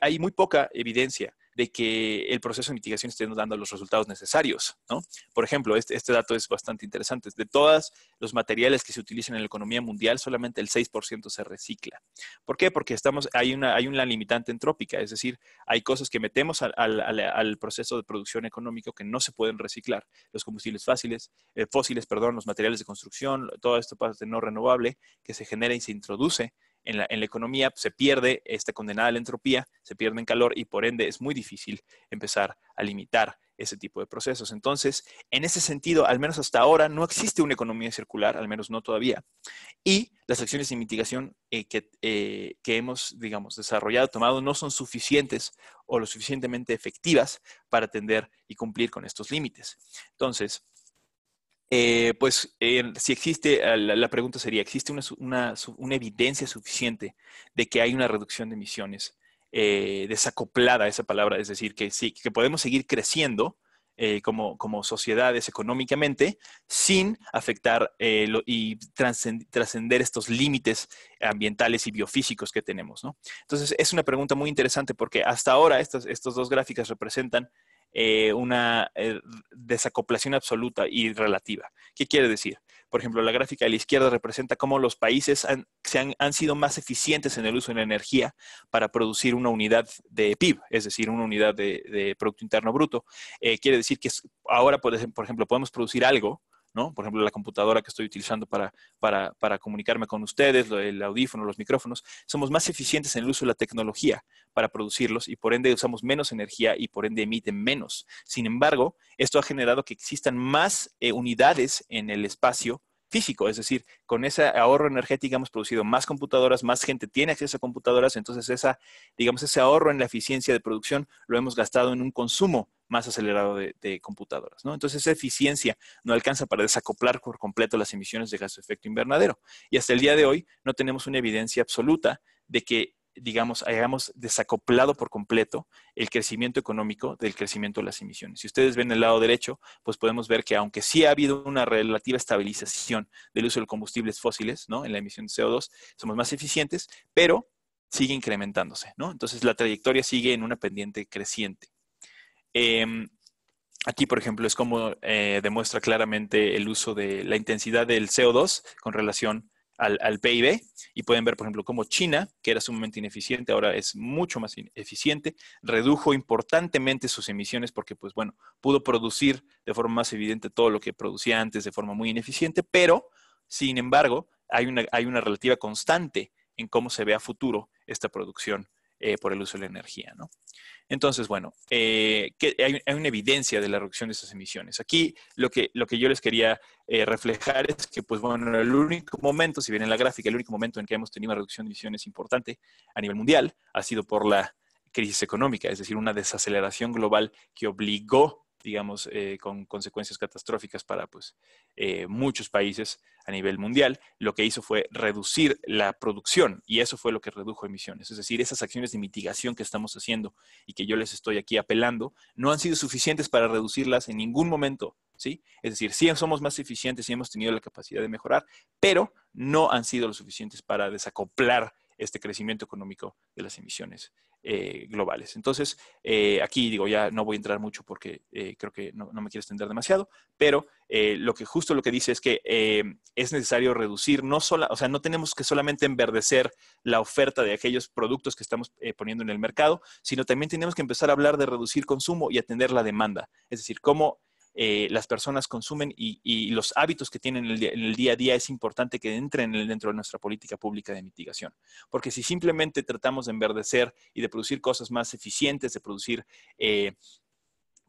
hay muy poca evidencia de que el proceso de mitigación esté dando los resultados necesarios, ¿no? Por ejemplo, este dato es bastante interesante. De todos los materiales que se utilizan en la economía mundial, solamente el 6% se recicla. ¿Por qué? Porque hay una limitante entrópica, es decir, hay cosas que metemos al proceso de producción económico que no se pueden reciclar. Los combustibles fósiles, los materiales de construcción, todo esto parte no renovable que se genera y se introduce en la economía, se pierde esta condenada a la entropía, se pierde en calor y por ende es muy difícil empezar a limitar ese tipo de procesos. Entonces, en ese sentido, al menos hasta ahora, no existe una economía circular, al menos no todavía. Y las acciones de mitigación que hemos, digamos, desarrollado, tomado, no son suficientes o lo suficientemente efectivas para atender y cumplir con estos límites. Entonces, si existe, la pregunta sería, ¿existe una evidencia suficiente de que hay una reducción de emisiones desacoplada, esa palabra? Es decir, que sí, que podemos seguir creciendo como sociedades económicamente sin afectar y trascender estos límites ambientales y biofísicos que tenemos, ¿no? Entonces, es una pregunta muy interesante porque hasta ahora estas dos gráficas representan una desacoplación absoluta y relativa. ¿Qué quiere decir? Por ejemplo, la gráfica de la izquierda representa cómo los países han sido más eficientes en el uso de la energía para producir una unidad de PIB, es decir, una unidad de Producto Interno Bruto. Quiere decir que ahora, por ejemplo, podemos producir algo, ¿no? Por ejemplo, la computadora que estoy utilizando para comunicarme con ustedes, el audífono, los micrófonos, somos más eficientes en el uso de la tecnología para producirlos y por ende usamos menos energía y por ende emiten menos. Sin embargo, esto ha generado que existan más unidades en el espacio físico, es decir, con ese ahorro energético hemos producido más computadoras, más gente tiene acceso a computadoras, entonces ese ahorro en la eficiencia de producción lo hemos gastado en un consumo más acelerado de computadoras, ¿no? Entonces esa eficiencia no alcanza para desacoplar por completo las emisiones de gas de efecto invernadero. Y hasta el día de hoy no tenemos una evidencia absoluta de que, digamos, hayamos desacoplado por completo el crecimiento económico del crecimiento de las emisiones. Si ustedes ven el lado derecho, pues podemos ver que aunque sí ha habido una relativa estabilización del uso de combustibles fósiles, ¿no? En la emisión de CO2, somos más eficientes, pero sigue incrementándose, ¿no? Entonces la trayectoria sigue en una pendiente creciente. Aquí, por ejemplo, es como demuestra claramente el uso de la intensidad del CO2 con relación al PIB, y pueden ver, por ejemplo, cómo China, que era sumamente ineficiente, ahora es mucho más eficiente, redujo importantemente sus emisiones porque, pues bueno, pudo producir de forma más evidente todo lo que producía antes de forma muy ineficiente, pero, sin embargo, hay una relativa constante en cómo se ve a futuro esta producción por el uso de la energía, ¿no? Entonces, bueno, hay una evidencia de la reducción de esas emisiones. Aquí lo que yo les quería reflejar es que, pues bueno, el único momento, si bien en la gráfica, el único momento en que hemos tenido una reducción de emisiones importante a nivel mundial ha sido por la crisis económica, es decir, una desaceleración global que obligó, digamos, con consecuencias catastróficas para pues, muchos países a nivel mundial, lo que hizo fue reducir la producción y eso fue lo que redujo emisiones. Es decir, esas acciones de mitigación que estamos haciendo y que yo les estoy aquí apelando, no han sido suficientes para reducirlas en ningún momento ¿sí? Es decir, sí somos más eficientes y hemos tenido la capacidad de mejorar, pero no han sido lo suficientes para desacoplar este crecimiento económico de las emisiones globales. Entonces, aquí digo, ya no voy a entrar mucho porque creo que no me quiero extender demasiado, pero justo lo que dice es que es necesario reducir, o sea, no tenemos que solamente enverdecer la oferta de aquellos productos que estamos poniendo en el mercado, sino también tenemos que empezar a hablar de reducir consumo y atender la demanda. Es decir, cómo las personas consumen y los hábitos que tienen en el día a día es importante que entren dentro de nuestra política pública de mitigación. Porque si simplemente tratamos de enverdecer y de producir cosas más eficientes, de producir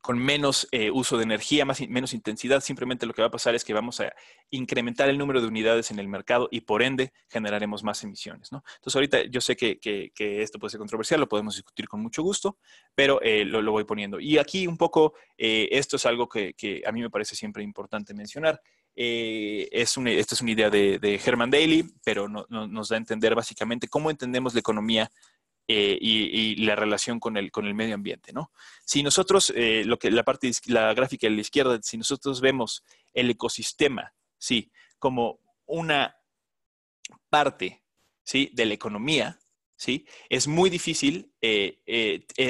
con menos uso de energía, menos intensidad, simplemente lo que va a pasar es que vamos a incrementar el número de unidades en el mercado y por ende generaremos más emisiones, ¿no? Entonces ahorita yo sé que esto puede ser controversial, lo podemos discutir con mucho gusto, pero lo voy poniendo. Y aquí un poco esto es algo que a mí me parece siempre importante mencionar. Esta es una idea de Herman Daly, pero nos da a entender básicamente cómo entendemos la economía y la relación con el medio ambiente, ¿no? Si nosotros, la gráfica de la izquierda, si nosotros vemos el ecosistema, ¿sí? Como una parte, ¿sí? De la economía, ¿sí? Es muy difícil,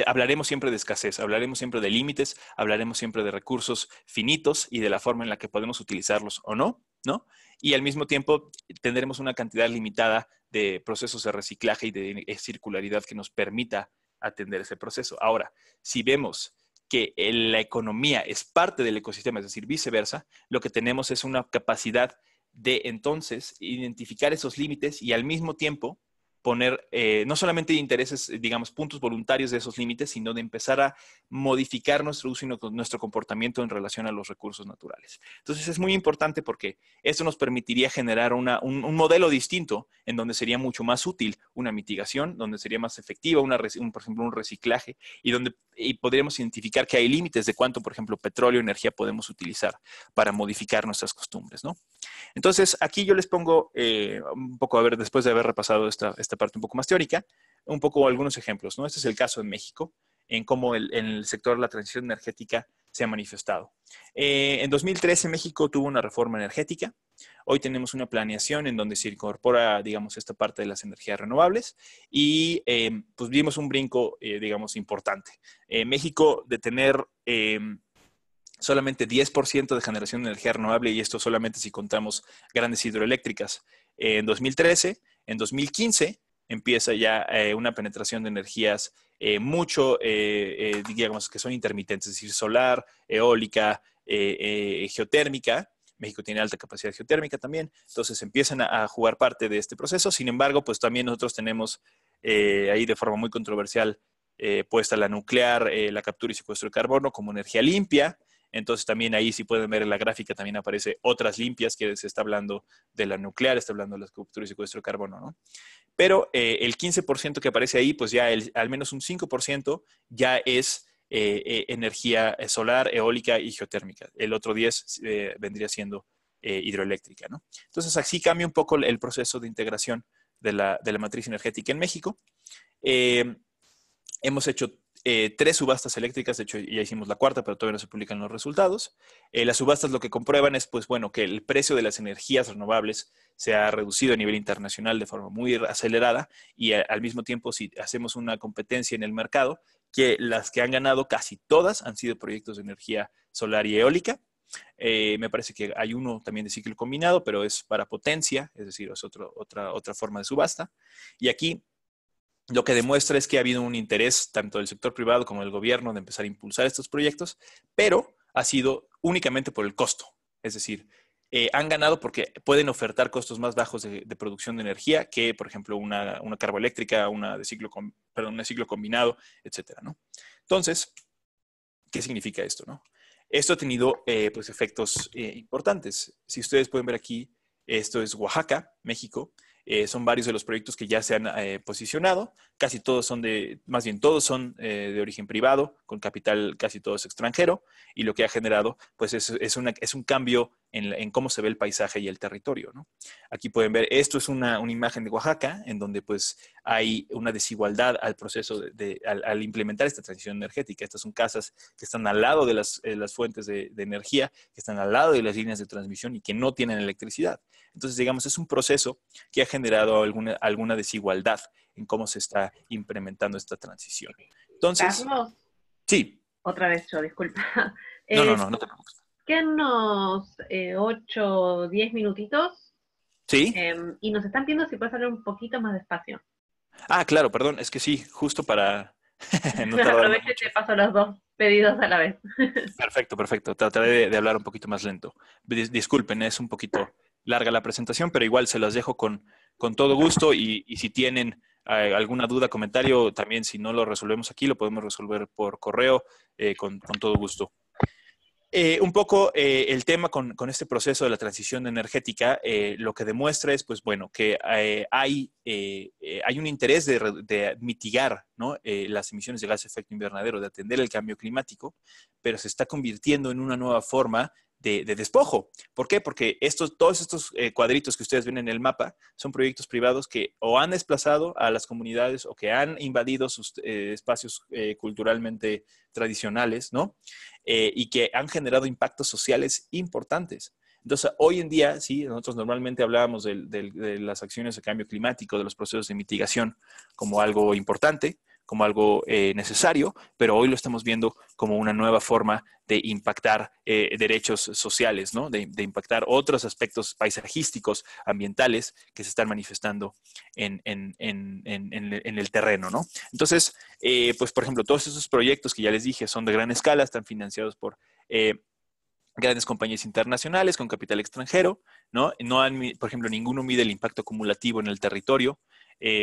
hablaremos siempre de escasez, hablaremos siempre de límites, hablaremos siempre de recursos finitos y de la forma en la que podemos utilizarlos o no, ¿no? Y al mismo tiempo tendremos una cantidad limitada de procesos de reciclaje y de circularidad que nos permita atender ese proceso. Ahora, si vemos que la economía es parte del ecosistema, es decir, viceversa, lo que tenemos es una capacidad de entonces identificar esos límites y al mismo tiempo poner no solamente intereses, digamos, puntos voluntarios de esos límites, sino de empezar a modificar nuestro uso y nuestro comportamiento en relación a los recursos naturales. Entonces es muy importante porque esto nos permitiría generar un modelo distinto en donde sería mucho más útil una mitigación, donde sería más efectiva, por ejemplo, un reciclaje y podríamos identificar que hay límites de cuánto, por ejemplo, petróleo o energía podemos utilizar para modificar nuestras costumbres, ¿no? Entonces, aquí yo les pongo un poco, a ver, después de haber repasado esta parte un poco más teórica, un poco algunos ejemplos, ¿no? Este es el caso en México, en cómo en el sector de la transición energética se ha manifestado. En 2013 México tuvo una reforma energética. Hoy tenemos una planeación en donde se incorpora, digamos, esta parte de las energías renovables y pues vimos un brinco, digamos, importante. México de tener solamente 10% de generación de energía renovable, y esto solamente si contamos grandes hidroeléctricas. En 2013, en 2015 empieza ya una penetración de energías digamos, que son intermitentes, es decir, solar, eólica, geotérmica. México tiene alta capacidad geotérmica también, entonces empiezan a jugar parte de este proceso. Sin embargo, pues también nosotros tenemos ahí de forma muy controversial puesta la nuclear, la captura y secuestro de carbono como energía limpia. Entonces también ahí, si pueden ver en la gráfica, también aparece otras limpias, que se está hablando de la nuclear, está hablando de la captura y secuestro de carbono, ¿no? Pero el 15% que aparece ahí, pues ya al menos un 5% ya es energía solar, eólica y geotérmica. El otro 10% vendría siendo hidroeléctrica, ¿no? Entonces así cambia un poco el proceso de integración de la matriz energética en México. Hemos hecho 3 subastas eléctricas, de hecho ya hicimos la cuarta, pero todavía no se publican los resultados. Las subastas lo que comprueban es, pues bueno, que el precio de las energías renovables se ha reducido a nivel internacional de forma muy acelerada y al mismo tiempo, si hacemos una competencia en el mercado, que las que han ganado casi todas han sido proyectos de energía solar y eólica. Me parece que hay uno también de ciclo combinado, pero es para potencia, es decir, es otra forma de subasta. Y aquí lo que demuestra es que ha habido un interés tanto del sector privado como del gobierno de empezar a impulsar estos proyectos, pero ha sido únicamente por el costo. Es decir, han ganado porque pueden ofertar costos más bajos de producción de energía que, por ejemplo, una carboeléctrica, una de ciclo combinado, etcétera, ¿no? Entonces, ¿qué significa esto, no? Esto ha tenido pues efectos importantes. Si ustedes pueden ver aquí, esto es Oaxaca, México. Son varios de los proyectos que ya se han posicionado. Casi todos son más bien todos son de origen privado, con capital casi todo es extranjero. Y lo que ha generado, pues es un cambio en cómo se ve el paisaje y el territorio, ¿no? Aquí pueden ver, esto es una imagen de Oaxaca, en donde pues hay una desigualdad al proceso al implementar esta transición energética. Estas son casas que están al lado de las fuentes de energía, que están al lado de las líneas de transmisión y que no tienen electricidad. Entonces, digamos, es un proceso que ha generado alguna desigualdad en cómo se está implementando esta transición. Entonces, Carlos, sí. otra vez yo, disculpa. No te preocupes. Quedan unos 8 o 10 minutitos. Sí. Y nos están pidiendo si puedes hablar un poquito más despacio. Ah, claro, perdón, es que sí, justo para no tardar Aprovecho y mucho. te paso los dos pedidos a la vez. Perfecto. Trataré de hablar un poquito más lento. Disculpen, es un poquito larga la presentación, pero igual se las dejo con todo gusto y si tienen alguna duda, comentario, también si no lo resolvemos aquí, lo podemos resolver por correo con todo gusto. Un poco el tema con este proceso de la transición energética, lo que demuestra es, pues bueno, que hay un interés de mitigar, ¿no? Las emisiones de gas de efecto invernadero, de atender el cambio climático, pero se está convirtiendo en una nueva forma de despojo. ¿Por qué? Porque todos estos cuadritos que ustedes ven en el mapa son proyectos privados que o han desplazado a las comunidades o que han invadido sus espacios culturalmente tradicionales, ¿no? Y que han generado impactos sociales importantes. Entonces, hoy en día, sí, nosotros normalmente hablábamos de las acciones de cambio climático, de los procesos de mitigación como algo importante, como algo necesario, pero hoy lo estamos viendo como una nueva forma de impactar derechos sociales, ¿no? De impactar otros aspectos paisajísticos, ambientales, que se están manifestando en el terreno, ¿no? Entonces, pues, por ejemplo, todos esos proyectos que ya les dije son de gran escala, están financiados por grandes compañías internacionales con capital extranjero, ¿no? Por ejemplo, ninguno mide el impacto acumulativo en el territorio,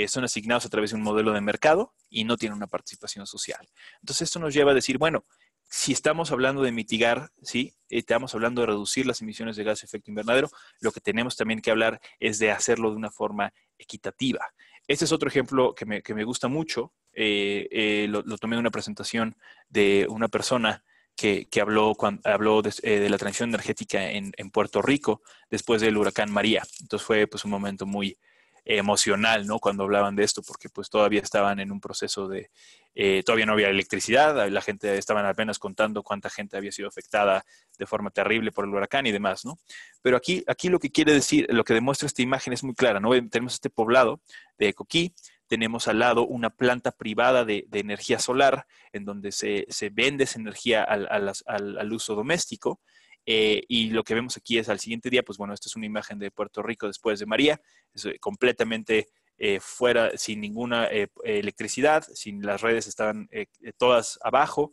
son asignados a través de un modelo de mercado y no tienen una participación social. Entonces, esto nos lleva a decir, bueno, si estamos hablando de mitigar, ¿sí? Estamos hablando de reducir las emisiones de gas de efecto invernadero, lo que tenemos también que hablar es de hacerlo de una forma equitativa. Este es otro ejemplo que me gusta mucho. Lo tomé de una presentación de una persona que habló de la transición energética en Puerto Rico después del huracán María. Entonces fue pues un momento muy emocional, ¿no? Cuando hablaban de esto, porque pues todavía estaban en un proceso todavía no había electricidad, la gente estaban apenas contando cuánta gente había sido afectada de forma terrible por el huracán y demás, ¿no? Pero aquí lo que quiere decir, lo que demuestra esta imagen es muy clara, ¿no? Tenemos este poblado de Coquí, tenemos al lado una planta privada de energía solar en donde se vende esa energía al uso doméstico. Y lo que vemos aquí es al siguiente día, pues bueno, esta es una imagen de Puerto Rico después de María, es completamente fuera, sin ninguna electricidad, sin las redes estaban todas abajo,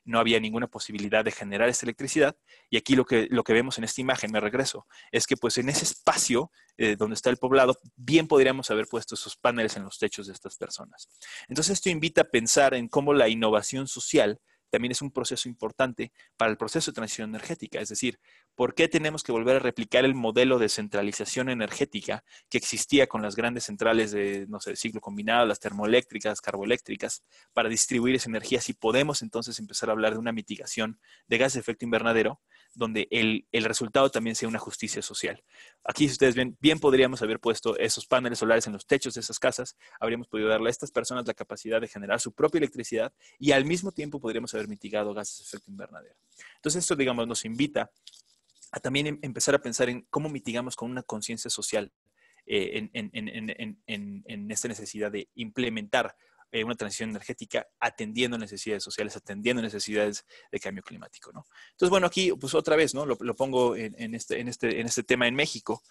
no había ninguna posibilidad de generar esa electricidad. Y aquí lo que vemos en esta imagen, me regreso, es que pues en ese espacio donde está el poblado, bien podríamos haber puesto esos paneles en los techos de estas personas. Entonces esto invita a pensar en cómo la innovación social también es un proceso importante para el proceso de transición energética. Es decir, ¿por qué tenemos que volver a replicar el modelo de centralización energética que existía con las grandes centrales de, no sé, ciclo combinado, las termoeléctricas, carboeléctricas, para distribuir esa energía si podemos entonces empezar a hablar de una mitigación de gases de efecto invernadero, donde el resultado también sea una justicia social? Aquí, si ustedes ven, bien podríamos haber puesto esos paneles solares en los techos de esas casas, habríamos podido darle a estas personas la capacidad de generar su propia electricidad y al mismo tiempo podríamos haber mitigado gases de efecto invernadero. Entonces esto, digamos, nos invita a también empezar a pensar en cómo mitigamos con una conciencia social en esta necesidad de implementar una transición energética atendiendo necesidades sociales, atendiendo necesidades de cambio climático, ¿no? Entonces, bueno, aquí, pues otra vez, ¿no? Lo pongo en este tema en México.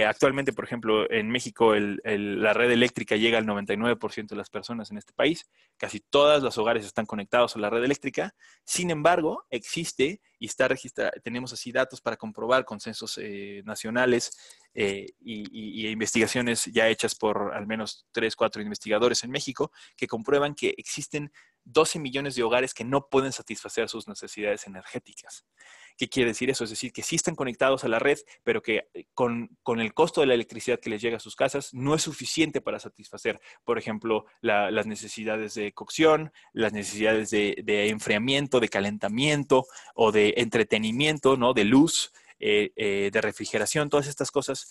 Actualmente, por ejemplo, en México la red eléctrica llega al 99% de las personas en este país. Casi todos los hogares están conectados a la red eléctrica. Sin embargo, existe y está registrado, tenemos así datos para comprobar consensos nacionales y investigaciones ya hechas por al menos 3, 4 investigadores en México que comprueban que existen 12 millones de hogares que no pueden satisfacer sus necesidades energéticas. ¿Qué quiere decir eso? Es decir, que sí están conectados a la red, pero que con el costo de la electricidad que les llega a sus casas no es suficiente para satisfacer, por ejemplo, las necesidades de cocción, las necesidades de enfriamiento, de calentamiento o de entretenimiento, ¿no? De luz. de refrigeración, todas estas cosas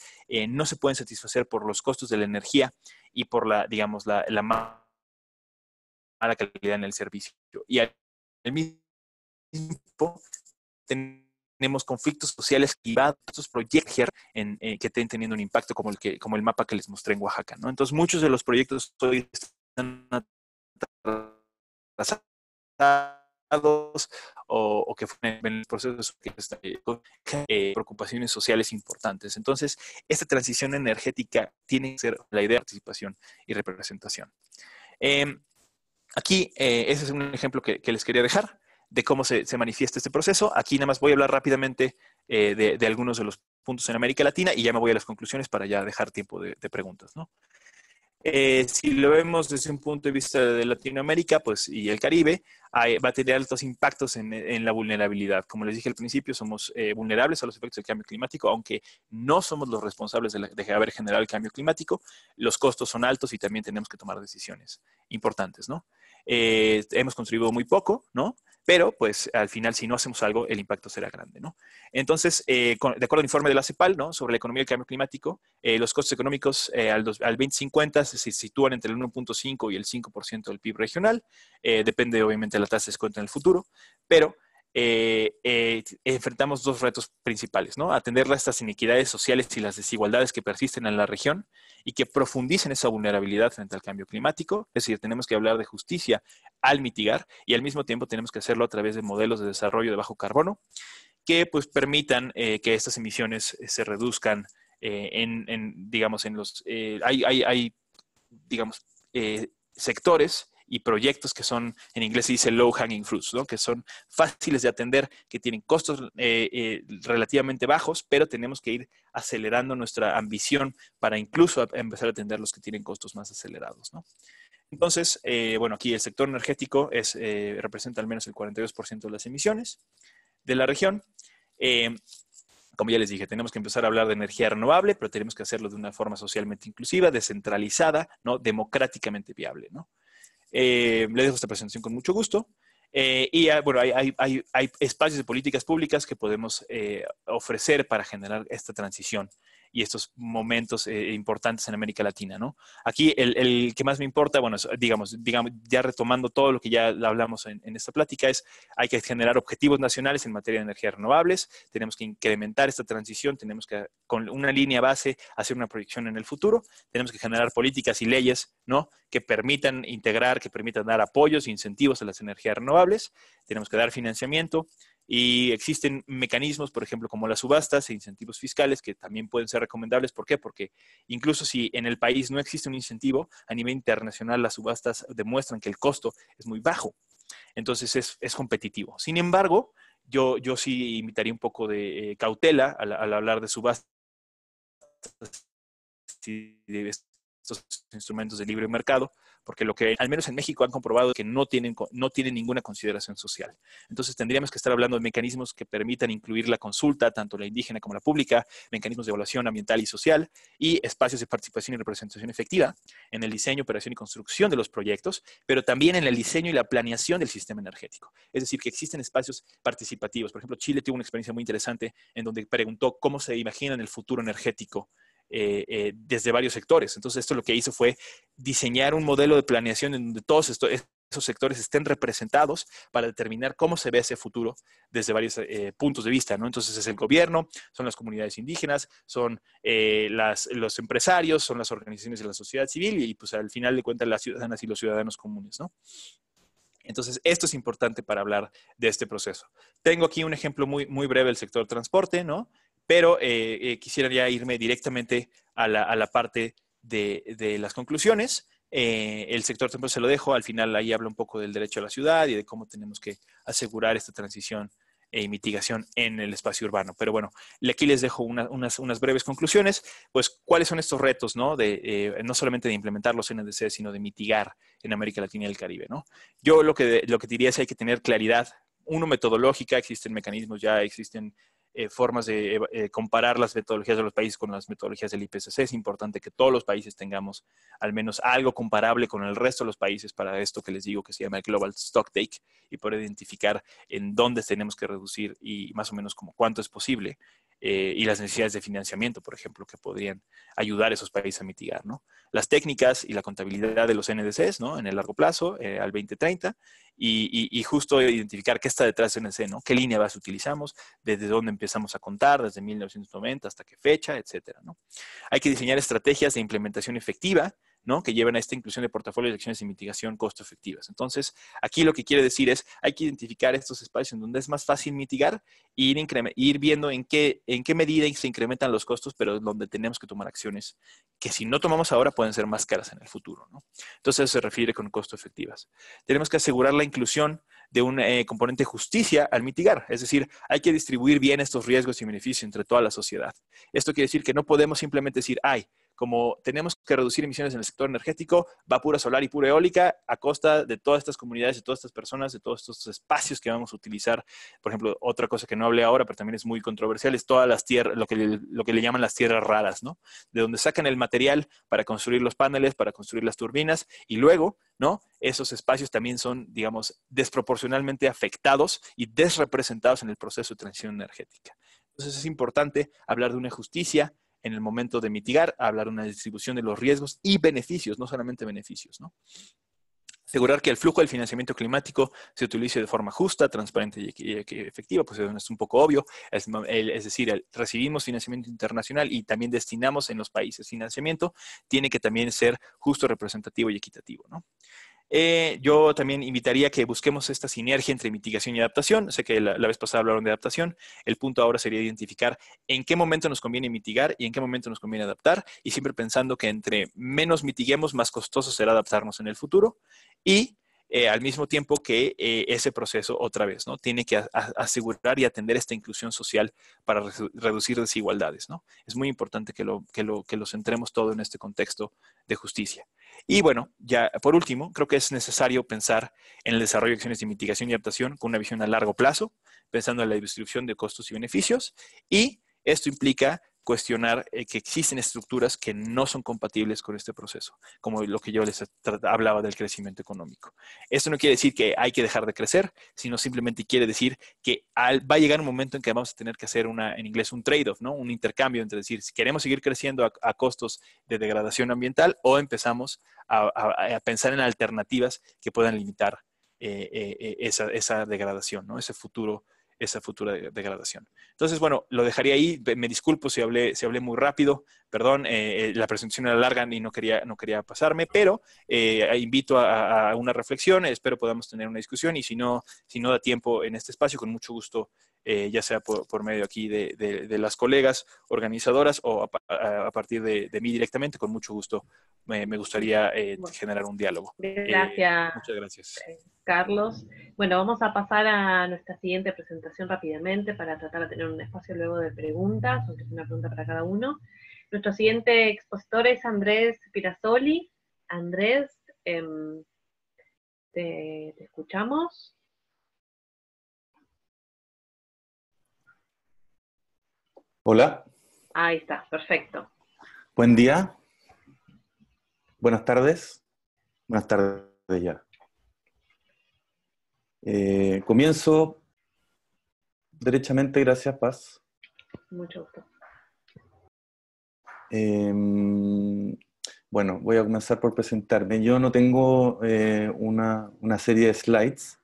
no se pueden satisfacer por los costos de la energía y por digamos, la mala calidad en el servicio. Y al mismo tiempo tenemos conflictos sociales y estos proyectos que estén teniendo un impacto como el mapa que les mostré en Oaxaca, ¿no? Entonces, muchos de los proyectos hoy están atrasados o que fueron en el proceso preocupaciones sociales importantes. Entonces, esta transición energética tiene que ser la idea de participación y representación. Aquí, ese es un ejemplo que les quería dejar de cómo se manifiesta este proceso. Aquí nada más voy a hablar rápidamente de algunos de los puntos en América Latina y ya me voy a las conclusiones para ya dejar tiempo de preguntas, ¿no? Si lo vemos desde un punto de vista de Latinoamérica pues, y el Caribe, va a tener altos impactos en la vulnerabilidad. Como les dije al principio, somos vulnerables a los efectos del cambio climático, aunque no somos los responsables de haber generado el cambio climático. Los costos son altos y también tenemos que tomar decisiones importantes, ¿no? Hemos contribuido muy poco, ¿no? Pero, pues, al final, si no hacemos algo, el impacto será grande, ¿no? Entonces, de acuerdo al informe de la CEPAL, ¿no? Sobre la economía y el cambio climático, los costos económicos al 2050 se sitúan entre el 1.5 y el 5% del PIB regional. Depende, obviamente, de la tasa de descuento en el futuro, pero enfrentamos dos retos principales, ¿no? Atender estas inequidades sociales y las desigualdades que persisten en la región y que profundicen esa vulnerabilidad frente al cambio climático. Es decir, tenemos que hablar de justicia al mitigar y al mismo tiempo tenemos que hacerlo a través de modelos de desarrollo de bajo carbono que pues permitan que estas emisiones se reduzcan digamos, hay digamos, sectores y proyectos que son, en inglés se dice low hanging fruits, ¿no? Que son fáciles de atender, que tienen costos relativamente bajos, pero tenemos que ir acelerando nuestra ambición para incluso empezar a atender los que tienen costos más acelerados, ¿no? Entonces, bueno, aquí el sector energético representa al menos el 42% de las emisiones de la región. Como ya les dije, tenemos que empezar a hablar de energía renovable, pero tenemos que hacerlo de una forma socialmente inclusiva, descentralizada, ¿no? Democráticamente viable, ¿no? Le dejo esta presentación con mucho gusto. Bueno, hay espacios de políticas públicas que podemos ofrecer para generar esta transición y estos momentos importantes en América Latina, ¿no? Aquí el que más me importa, bueno, digamos, ya retomando todo lo que ya hablamos en esta plática, hay que generar objetivos nacionales en materia de energías renovables, tenemos que incrementar esta transición, tenemos que, con una línea base, hacer una proyección en el futuro, tenemos que generar políticas y leyes, ¿no? Que permitan integrar, que permitan dar apoyos e incentivos a las energías renovables, tenemos que dar financiamiento, y existen mecanismos, por ejemplo, como las subastas e incentivos fiscales que también pueden ser recomendables. ¿Por qué? Porque incluso si en el país no existe un incentivo, a nivel internacional las subastas demuestran que el costo es muy bajo. Entonces es competitivo. Sin embargo, yo sí invitaría un poco de cautela al hablar de subastas y de estos instrumentos de libre mercado, porque lo que al menos en México han comprobado es que no tienen ninguna consideración social. Entonces tendríamos que estar hablando de mecanismos que permitan incluir la consulta, tanto la indígena como la pública, mecanismos de evaluación ambiental y social y espacios de participación y representación efectiva en el diseño, operación y construcción de los proyectos, pero también en el diseño y la planeación del sistema energético. Es decir, que existen espacios participativos. Por ejemplo, Chile tuvo una experiencia muy interesante en donde preguntó cómo se imaginan el futuro energético desde varios sectores. Entonces, esto lo que hizo fue diseñar un modelo de planeación en donde todos esos sectores estén representados para determinar cómo se ve ese futuro desde varios puntos de vista, ¿no? Entonces, es el gobierno, son las comunidades indígenas, son los empresarios, son las organizaciones de la sociedad civil y, pues, al final de cuentas, las ciudadanas y los ciudadanos comunes, ¿no? Entonces, esto es importante para hablar de este proceso. Tengo aquí un ejemplo muy, muy breve del sector transporte, ¿no? Pero quisiera ya irme directamente a la parte de las conclusiones. El sector transporte se lo dejo, al final ahí habla un poco del derecho a la ciudad y de cómo tenemos que asegurar esta transición y mitigación en el espacio urbano. Pero bueno, aquí les dejo unas breves conclusiones. Pues, ¿cuáles son estos retos, no? No solamente de implementar los NDC, sino de mitigar en América Latina y el Caribe, ¿no? Yo lo que diría es que hay que tener claridad, metodológica, existen mecanismos ya, existen formas de comparar las metodologías de los países con las metodologías del IPCC. Es importante que todos los países tengamos al menos algo comparable con el resto de los países para esto que les digo que se llama el Global Stocktake y poder identificar en dónde tenemos que reducir y más o menos como cuánto es posible. y las necesidades de financiamiento, por ejemplo, que podrían ayudar a esos países a mitigar, ¿no? Las técnicas y la contabilidad de los NDCs, ¿no? En el largo plazo, al 2030, y justo identificar qué está detrás de NDC, ¿no? ¿Qué línea base utilizamos? ¿Desde dónde empezamos a contar? ¿Desde 1990 hasta qué fecha? Etcétera, ¿no? Hay que diseñar estrategias de implementación efectiva, ¿no? Que lleven a esta inclusión de portafolios de acciones de mitigación costo efectivas. Entonces, aquí lo que quiere decir es, hay que identificar estos espacios en donde es más fácil mitigar e ir viendo en qué medida se incrementan los costos, pero donde tenemos que tomar acciones que si no tomamos ahora pueden ser más caras en el futuro, ¿no? Entonces, eso se refiere con costo efectivas. Tenemos que asegurar la inclusión de un componente justicia al mitigar, es decir, hay que distribuir bien estos riesgos y beneficios entre toda la sociedad. Esto quiere decir que no podemos simplemente decir, como tenemos que reducir emisiones en el sector energético, va pura solar y pura eólica a costa de todas estas comunidades, de todas estas personas, de todos estos espacios que vamos a utilizar. Por ejemplo, otra cosa que no hablé ahora, pero también es muy controversial, es todas las tierras, lo que le llaman las tierras raras, ¿no? De donde sacan el material para construir los paneles, para construir las turbinas, y luego, ¿no? Esos espacios también son, digamos, desproporcionalmente afectados y desrepresentados en el proceso de transición energética. Entonces es importante hablar de una justicia en el momento de mitigar, hablar de una distribución de los riesgos y beneficios, no solamente beneficios, ¿no? Asegurar que el flujo del financiamiento climático se utilice de forma justa, transparente y efectiva, pues es un poco obvio, es decir, recibimos financiamiento internacional y también destinamos en los países financiamiento, tiene que también ser justo, representativo y equitativo, ¿no? Yo también invitaría que busquemos esta sinergia entre mitigación y adaptación. Sé que la vez pasada hablaron de adaptación. El punto ahora sería identificar en qué momento nos conviene mitigar y en qué momento nos conviene adaptar. Y siempre pensando que entre menos mitiguemos, más costoso será adaptarnos en el futuro. Y al mismo tiempo que ese proceso, otra vez, ¿no? Tiene que asegurar y atender esta inclusión social para reducir desigualdades, ¿no? Es muy importante que lo centremos todo en este contexto de justicia. Y bueno, ya por último, creo que es necesario pensar en el desarrollo de acciones de mitigación y adaptación con una visión a largo plazo, pensando en la distribución de costos y beneficios, y esto implica cuestionar que existen estructuras que no son compatibles con este proceso, como lo que yo les hablaba del crecimiento económico. Esto no quiere decir que hay que dejar de crecer, sino simplemente quiere decir que va a llegar un momento en que vamos a tener que hacer en inglés un trade-off, ¿no? Un intercambio entre decir, si queremos seguir creciendo a costos de degradación ambiental o empezamos a pensar en alternativas que puedan limitar esa degradación, ¿no? Esa futura degradación. Entonces, bueno, lo dejaría ahí. Me disculpo si hablé muy rápido. Perdón, la presentación era larga y no quería pasarme, pero invito a una reflexión. Espero podamos tener una discusión y si no da tiempo en este espacio, con mucho gusto, ya sea por medio aquí de las colegas organizadoras o a partir de mí directamente, con mucho gusto me gustaría generar un diálogo. Gracias. Muchas gracias. Carlos. Bueno, vamos a pasar a nuestra siguiente presentación rápidamente para tratar de tener un espacio luego de preguntas, aunque es una pregunta para cada uno. Nuestro siguiente expositor es Andrés Pirazzoli. Andrés, te escuchamos. Hola. Ahí está, perfecto. Buen día. Buenas tardes. Buenas tardes ya. Comienzo derechamente, gracias, Paz. Mucho gusto. Bueno, voy a comenzar por presentarme. Yo no tengo una serie de slides,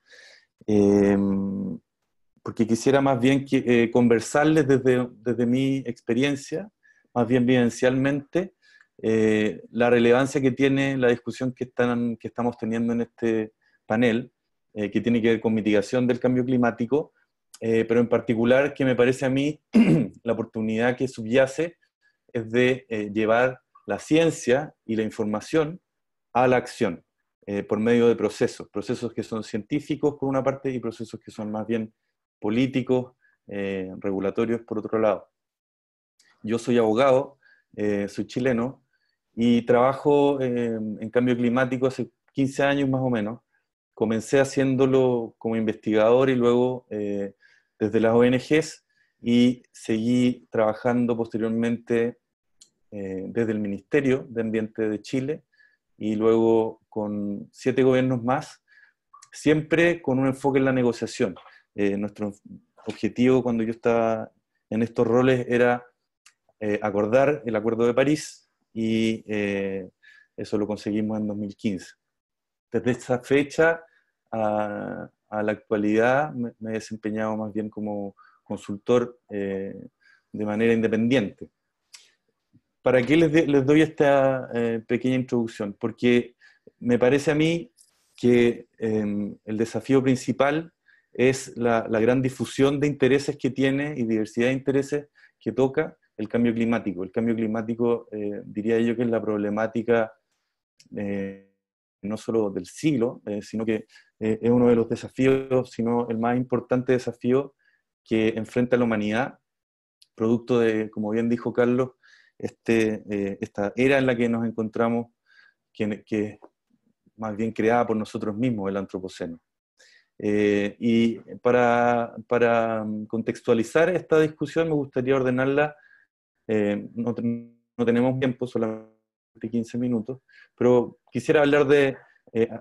porque quisiera más bien conversarles desde mi experiencia, más bien vivencialmente, la relevancia que tiene la discusión que estamos teniendo en este panel, que tiene que ver con mitigación del cambio climático, pero en particular que me parece a mí la oportunidad que subyace es de llevar la ciencia y la información a la acción, por medio de procesos que son científicos por una parte y procesos que son más bien políticos, regulatorios por otro lado. Yo soy abogado, soy chileno y trabajo en cambio climático hace 15 años más o menos. Comencé haciéndolo como investigador y luego desde las ONGs y seguí trabajando posteriormente desde el Ministerio de Ambiente de Chile y luego con 7 gobiernos más, siempre con un enfoque en la negociación. Nuestro objetivo cuando yo estaba en estos roles era acordar el Acuerdo de París, y eso lo conseguimos en 2015. Desde esa fecha a la actualidad me he desempeñado más bien como consultor de manera independiente. ¿Para qué les doy esta pequeña introducción? Porque me parece a mí que el desafío principal es la gran difusión de intereses que tiene y diversidad de intereses que toca el cambio climático. El cambio climático, diría yo, que es la problemática no solo del siglo, sino que es uno de los desafíos, sino el más importante desafío que enfrenta la humanidad, producto de, como bien dijo Carlos, esta era en la que nos encontramos, que es más bien creada por nosotros mismos, el antropoceno. Y para contextualizar esta discusión me gustaría ordenarla, no tenemos tiempo, solamente 15 minutos, pero quisiera hablar de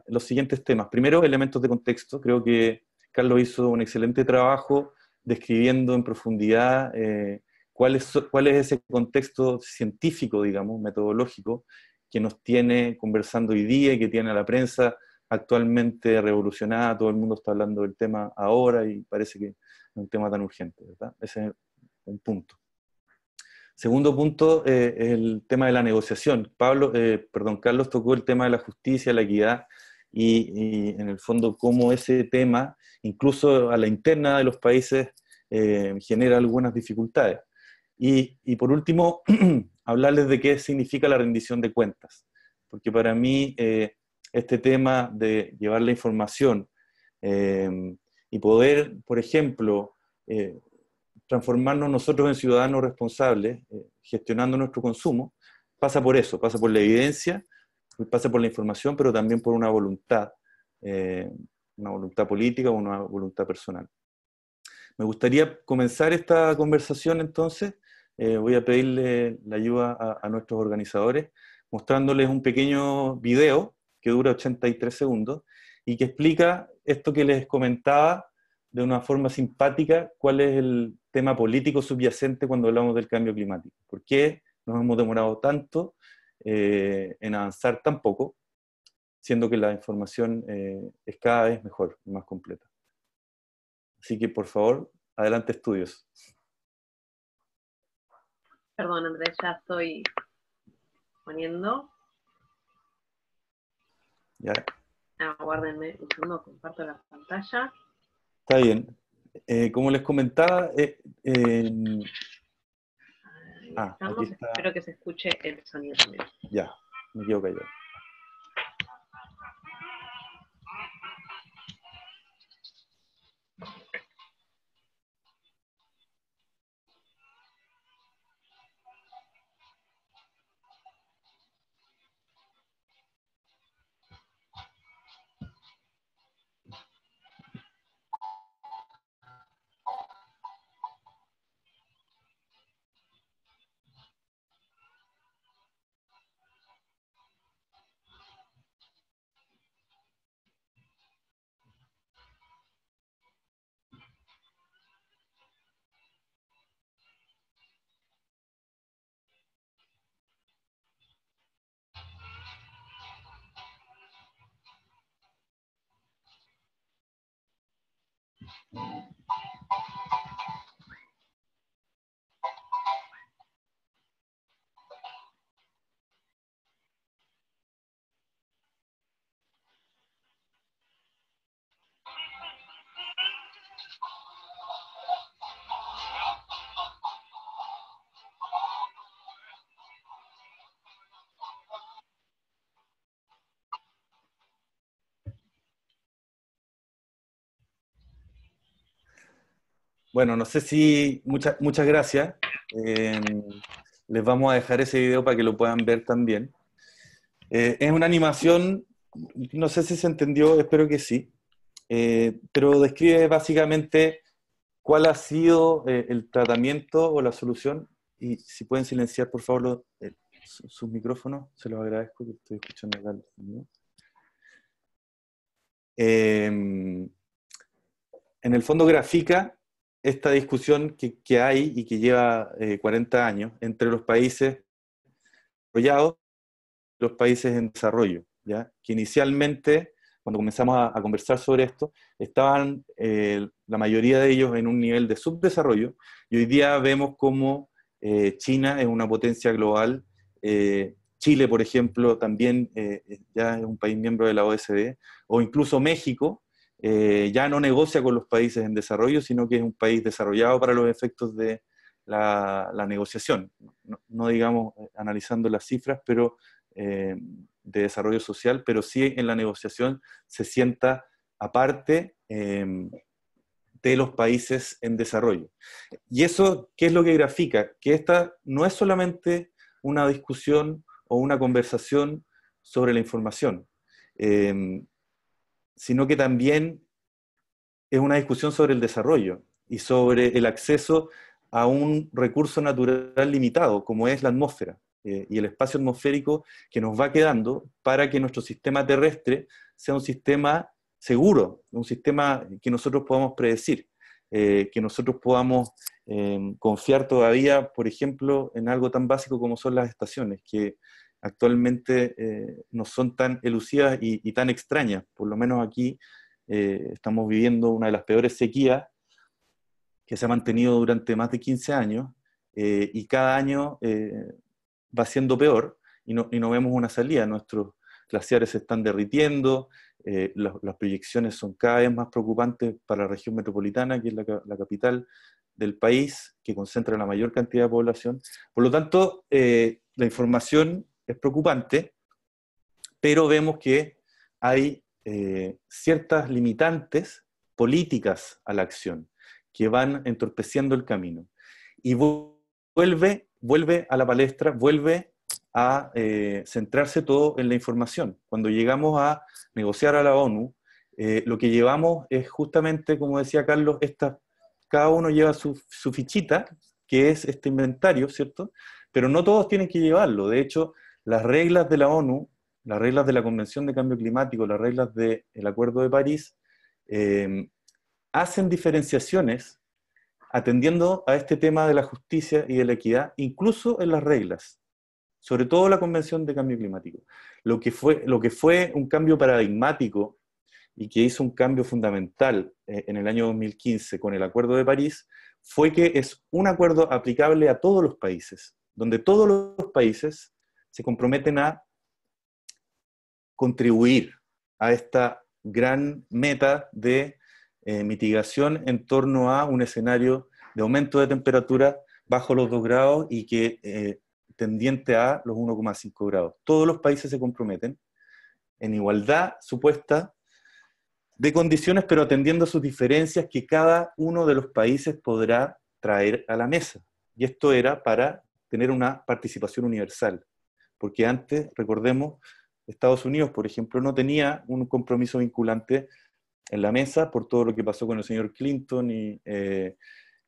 los siguientes temas. Primero, elementos de contexto. Creo que Carlos hizo un excelente trabajo describiendo en profundidad cuál es ese contexto científico, digamos, metodológico, que nos tiene conversando hoy día y que tiene a la prensa actualmente revolucionada. Todo el mundo está hablando del tema ahora y parece que es un tema tan urgente, ¿verdad? Ese es un punto. Segundo punto, el tema de la negociación. Carlos tocó el tema de la justicia, la equidad y en el fondo cómo ese tema, incluso a la interna de los países, genera algunas dificultades. Y por último, hablarles de qué significa la rendición de cuentas. Porque para mí este tema de llevar la información y poder, por ejemplo, transformarnos nosotros en ciudadanos responsables, gestionando nuestro consumo, pasa por eso, pasa por la evidencia, pasa por la información, pero también por una voluntad política o una voluntad personal. Me gustaría comenzar esta conversación entonces. Voy a pedirle la ayuda a nuestros organizadores, mostrándoles un pequeño video que dura 83 segundos y que explica esto que les comentaba de una forma simpática, cuál es el tema político subyacente cuando hablamos del cambio climático. ¿Por qué nos hemos demorado tanto en avanzar tan poco, siendo que la información es cada vez mejor y más completa? Así que, por favor, adelante, estudios. Perdón, Andrés, ya estoy poniendo. Ya. Aguárdenme un segundo, comparto la pantalla. Está bien. Como les comentaba, Estamos. aquí está. Espero que se escuche el sonido también. Ya, me quedo callado. Bueno, no sé si... Muchas gracias. Les vamos a dejar ese video para que lo puedan ver también. Es una animación, no sé si se entendió, espero que sí, pero describe básicamente cuál ha sido el tratamiento o la solución. Y si pueden silenciar, por favor, sus micrófonos, se los agradezco, que estoy escuchando acá. En el fondo grafica esta discusión que hay y que lleva 40 años entre los países desarrollados y los países en desarrollo, ¿ya? Que inicialmente, cuando comenzamos a conversar sobre esto, estaban la mayoría de ellos en un nivel de subdesarrollo, y hoy día vemos como China es una potencia global, Chile, por ejemplo, también ya es un país miembro de la OSD, o incluso México, ya no negocia con los países en desarrollo, sino que es un país desarrollado para los efectos de la negociación. No digamos analizando las cifras, pero de desarrollo social, pero sí en la negociación se sienta aparte de los países en desarrollo. ¿Y eso qué es lo que grafica? Que esta no es solamente una discusión o una conversación sobre la información, sino que también es una discusión sobre el desarrollo y sobre el acceso a un recurso natural limitado, como es la atmósfera y el espacio atmosférico que nos va quedando para que nuestro sistema terrestre sea un sistema seguro, un sistema que nosotros podamos predecir, que nosotros podamos confiar todavía, por ejemplo, en algo tan básico como son las estaciones, que actualmente no son tan elusivas y tan extrañas. Por lo menos aquí estamos viviendo una de las peores sequías que se ha mantenido durante más de 15 años, y cada año va siendo peor, y no vemos una salida. Nuestros glaciares se están derritiendo, las proyecciones son cada vez más preocupantes para la región metropolitana, que es la capital del país, que concentra la mayor cantidad de población. Por lo tanto, la información es preocupante, pero vemos que hay ciertas limitantes políticas a la acción que van entorpeciendo el camino. Y vuelve a la palestra, vuelve a centrarse todo en la información. Cuando llegamos a negociar a la ONU, lo que llevamos es justamente, como decía Carlos, cada uno lleva su fichita, que es este inventario, ¿cierto? Pero no todos tienen que llevarlo. De hecho, las reglas de la ONU, las reglas de la Convención de Cambio Climático, las reglas del Acuerdo de París, hacen diferenciaciones atendiendo a este tema de la justicia y de la equidad, incluso en las reglas, sobre todo la Convención de Cambio Climático. Lo que fue un cambio paradigmático y que hizo un cambio fundamental en el año 2015 con el Acuerdo de París, fue que es un acuerdo aplicable a todos los países, donde todos los países se comprometen a contribuir a esta gran meta de mitigación en torno a un escenario de aumento de temperatura bajo los 2 grados y que tendiente a los 1,5 grados. Todos los países se comprometen en igualdad supuesta de condiciones, pero atendiendo a sus diferencias que cada uno de los países podrá traer a la mesa. Y esto era para tener una participación universal, porque antes, recordemos, Estados Unidos, por ejemplo, no tenía un compromiso vinculante en la mesa por todo lo que pasó con el señor Clinton y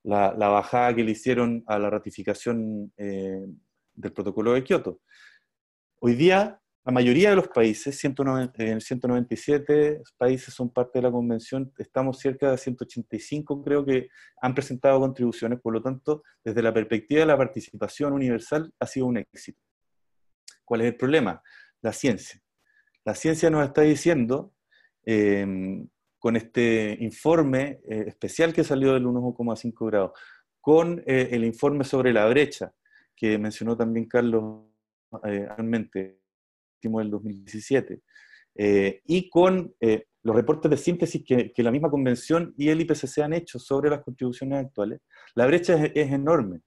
la bajada que le hicieron a la ratificación del protocolo de Kioto. Hoy día, la mayoría de los países, 197 países son parte de la convención, estamos cerca de 185, creo que han presentado contribuciones, por lo tanto, desde la perspectiva de la participación universal ha sido un éxito. ¿Cuál es el problema? La ciencia. La ciencia nos está diciendo, con este informe especial que salió del 1,5 grados, con el informe sobre la brecha, que mencionó también Carlos realmente, del 2017, y con los reportes de síntesis que la misma convención y el IPCC han hecho sobre las contribuciones actuales, la brecha es enorme.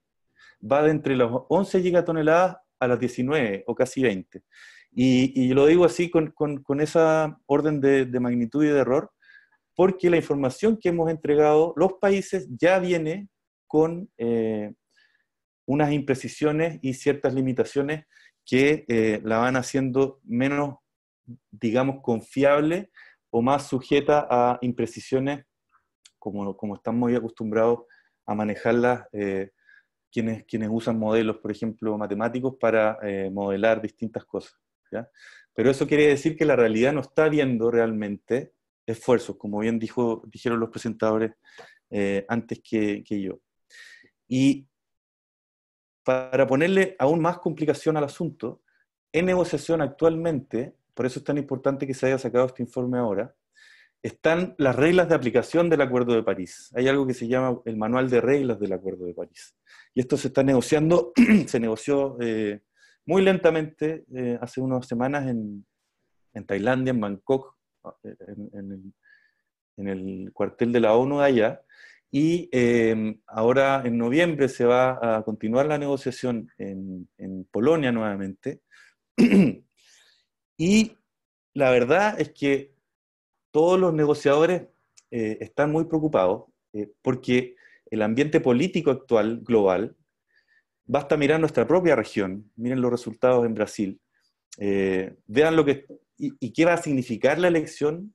Va de entre las 11 gigatoneladas a las 19 o casi 20. Y lo digo así con esa orden de magnitud y de error, porque la información que hemos entregado los países ya viene con unas imprecisiones y ciertas limitaciones que la van haciendo menos, digamos, confiable o más sujeta a imprecisiones como están muy acostumbrados a manejarlas quienes usan modelos, por ejemplo, matemáticos para modelar distintas cosas, ¿ya? Pero eso quiere decir que la realidad no está viendo realmente esfuerzos, como bien dijeron los presentadores antes que yo. Y para ponerle aún más complicación al asunto, en negociación actualmente, por eso es tan importante que se haya sacado este informe ahora, están las reglas de aplicación del Acuerdo de París. Hay algo que se llama el Manual de Reglas del Acuerdo de París. Y esto se está negociando, se negoció muy lentamente hace unas semanas en Tailandia, en Bangkok, en el cuartel de la ONU de allá. Y ahora en noviembre se va a continuar la negociación en Polonia nuevamente. Y la verdad es que todos los negociadores están muy preocupados porque el ambiente político actual, global, basta mirar nuestra propia región, miren los resultados en Brasil, vean lo que, y qué va a significar la elección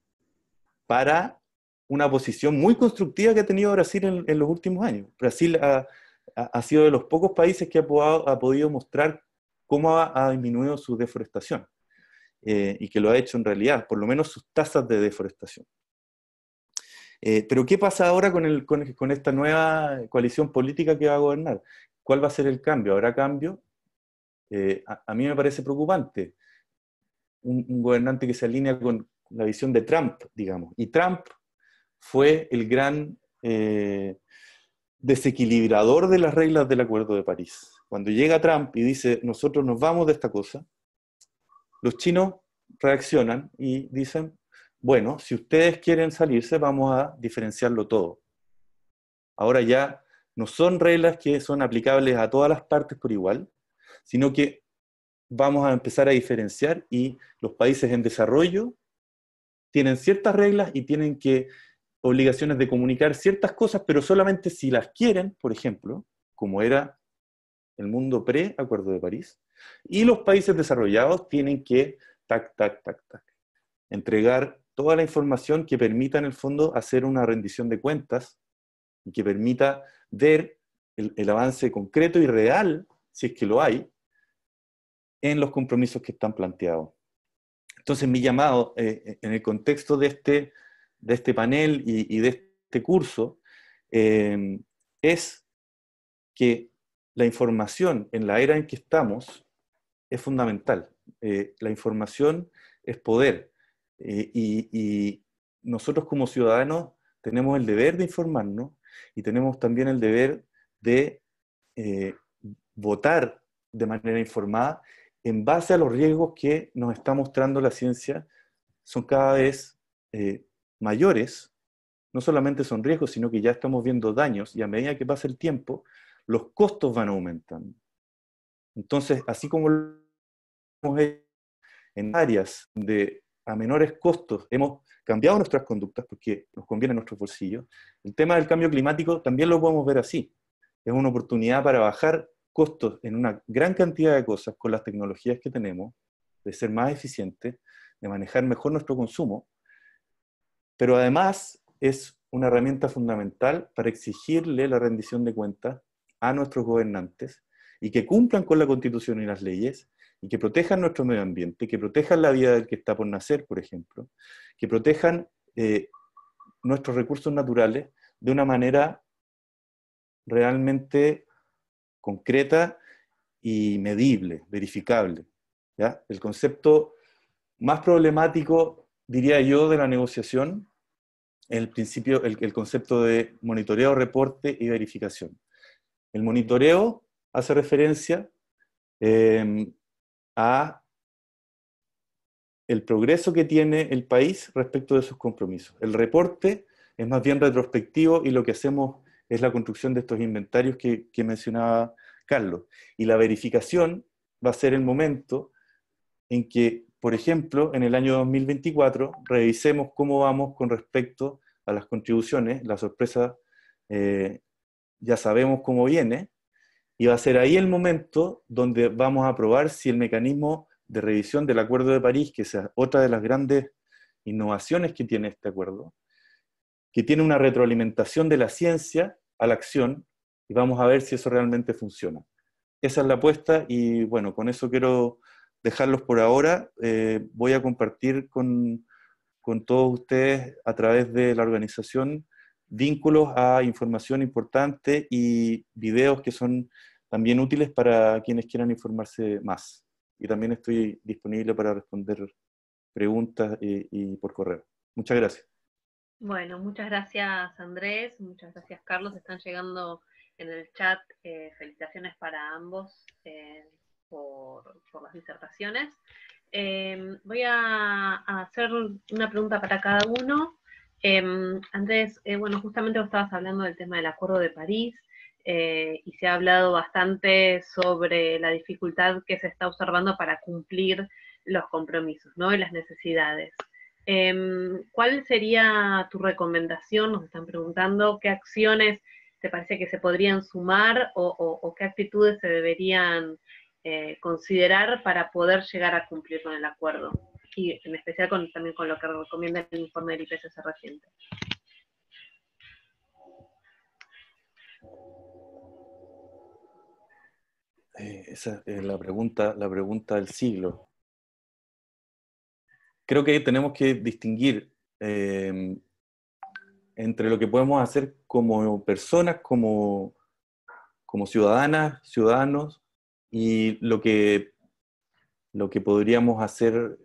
para una posición muy constructiva que ha tenido Brasil en los últimos años. Brasil ha sido de los pocos países que ha podido mostrar cómo ha disminuido su deforestación. Y que lo ha hecho en realidad, por lo menos sus tasas de deforestación. Pero ¿qué pasa ahora con esta nueva coalición política que va a gobernar? ¿Cuál va a ser el cambio? ¿Habrá cambio? A mí me parece preocupante. Un gobernante que se alinea con la visión de Trump, digamos. Y Trump fue el gran desequilibrador de las reglas del Acuerdo de París. Cuando llega Trump y dice, nosotros nos vamos de esta cosa, los chinos reaccionan y dicen, bueno, si ustedes quieren salirse, vamos a diferenciarlo todo. Ahora ya no son reglas que son aplicables a todas las partes por igual, sino que vamos a empezar a diferenciar y los países en desarrollo tienen ciertas reglas y tienen obligaciones de comunicar ciertas cosas, pero solamente si las quieren, por ejemplo, como era el mundo pre-Acuerdo de París, y los países desarrollados tienen que, entregar toda la información que permita en el fondo hacer una rendición de cuentas y que permita ver el avance concreto y real, si es que lo hay, en los compromisos que están planteados. Entonces mi llamado, en el contexto de este panel y de este curso, es que la información en la era en que estamos es fundamental. La información es poder. Y nosotros como ciudadanos tenemos el deber de informarnos y tenemos también el deber de votar de manera informada en base a los riesgos que nos está mostrando la ciencia. Son cada vez mayores. No solamente son riesgos, sino que ya estamos viendo daños y a medida que pasa el tiempo, los costos van aumentando. Entonces, así como en áreas de a menores costos hemos cambiado nuestras conductas porque nos conviene en nuestros bolsillos, el tema del cambio climático también lo podemos ver así. Es una oportunidad para bajar costos en una gran cantidad de cosas con las tecnologías que tenemos, de ser más eficientes, de manejar mejor nuestro consumo, pero además es una herramienta fundamental para exigirle la rendición de cuentas a nuestros gobernantes y que cumplan con la Constitución y las leyes, y que protejan nuestro medio ambiente, que protejan la vida del que está por nacer, por ejemplo, que protejan nuestros recursos naturales de una manera realmente concreta y medible, verificable. ¿Ya? El concepto más problemático, diría yo, de la negociación es el concepto de monitoreo, reporte y verificación. El monitoreo hace referencia a el progreso que tiene el país respecto de sus compromisos. El reporte es más bien retrospectivo y lo que hacemos es la construcción de estos inventarios que mencionaba Carlos. Y la verificación va a ser el momento en que, por ejemplo, en el año 2024, revisemos cómo vamos con respecto a las contribuciones. La sorpresa ya sabemos cómo viene, y va a ser ahí el momento donde vamos a probar si el mecanismo de revisión del Acuerdo de París, que es otra de las grandes innovaciones que tiene este acuerdo, que tiene una retroalimentación de la ciencia a la acción, y vamos a ver si eso realmente funciona. Esa es la apuesta, y bueno, con eso quiero dejarlos por ahora. Voy a compartir con todos ustedes a través de la organización vínculos a información importante y videos que son también útiles para quienes quieran informarse más. Y también estoy disponible para responder preguntas y por correo. Muchas gracias. Bueno, muchas gracias Andrés, muchas gracias Carlos. Están llegando en el chat felicitaciones para ambos por las disertaciones. Voy a hacer una pregunta para cada uno. Andrés, bueno, justamente vos estabas hablando del tema del Acuerdo de París y se ha hablado bastante sobre la dificultad que se está observando para cumplir los compromisos, ¿no? Y las necesidades. ¿Cuál sería tu recomendación? Nos están preguntando qué acciones te parece que se podrían sumar o qué actitudes se deberían considerar para poder llegar a cumplir con el acuerdo, y en especial también con lo que recomienda el informe del IPCC reciente. Esa es la pregunta del siglo. Creo que tenemos que distinguir entre lo que podemos hacer como personas, como ciudadanas, ciudadanos, y lo que podríamos hacer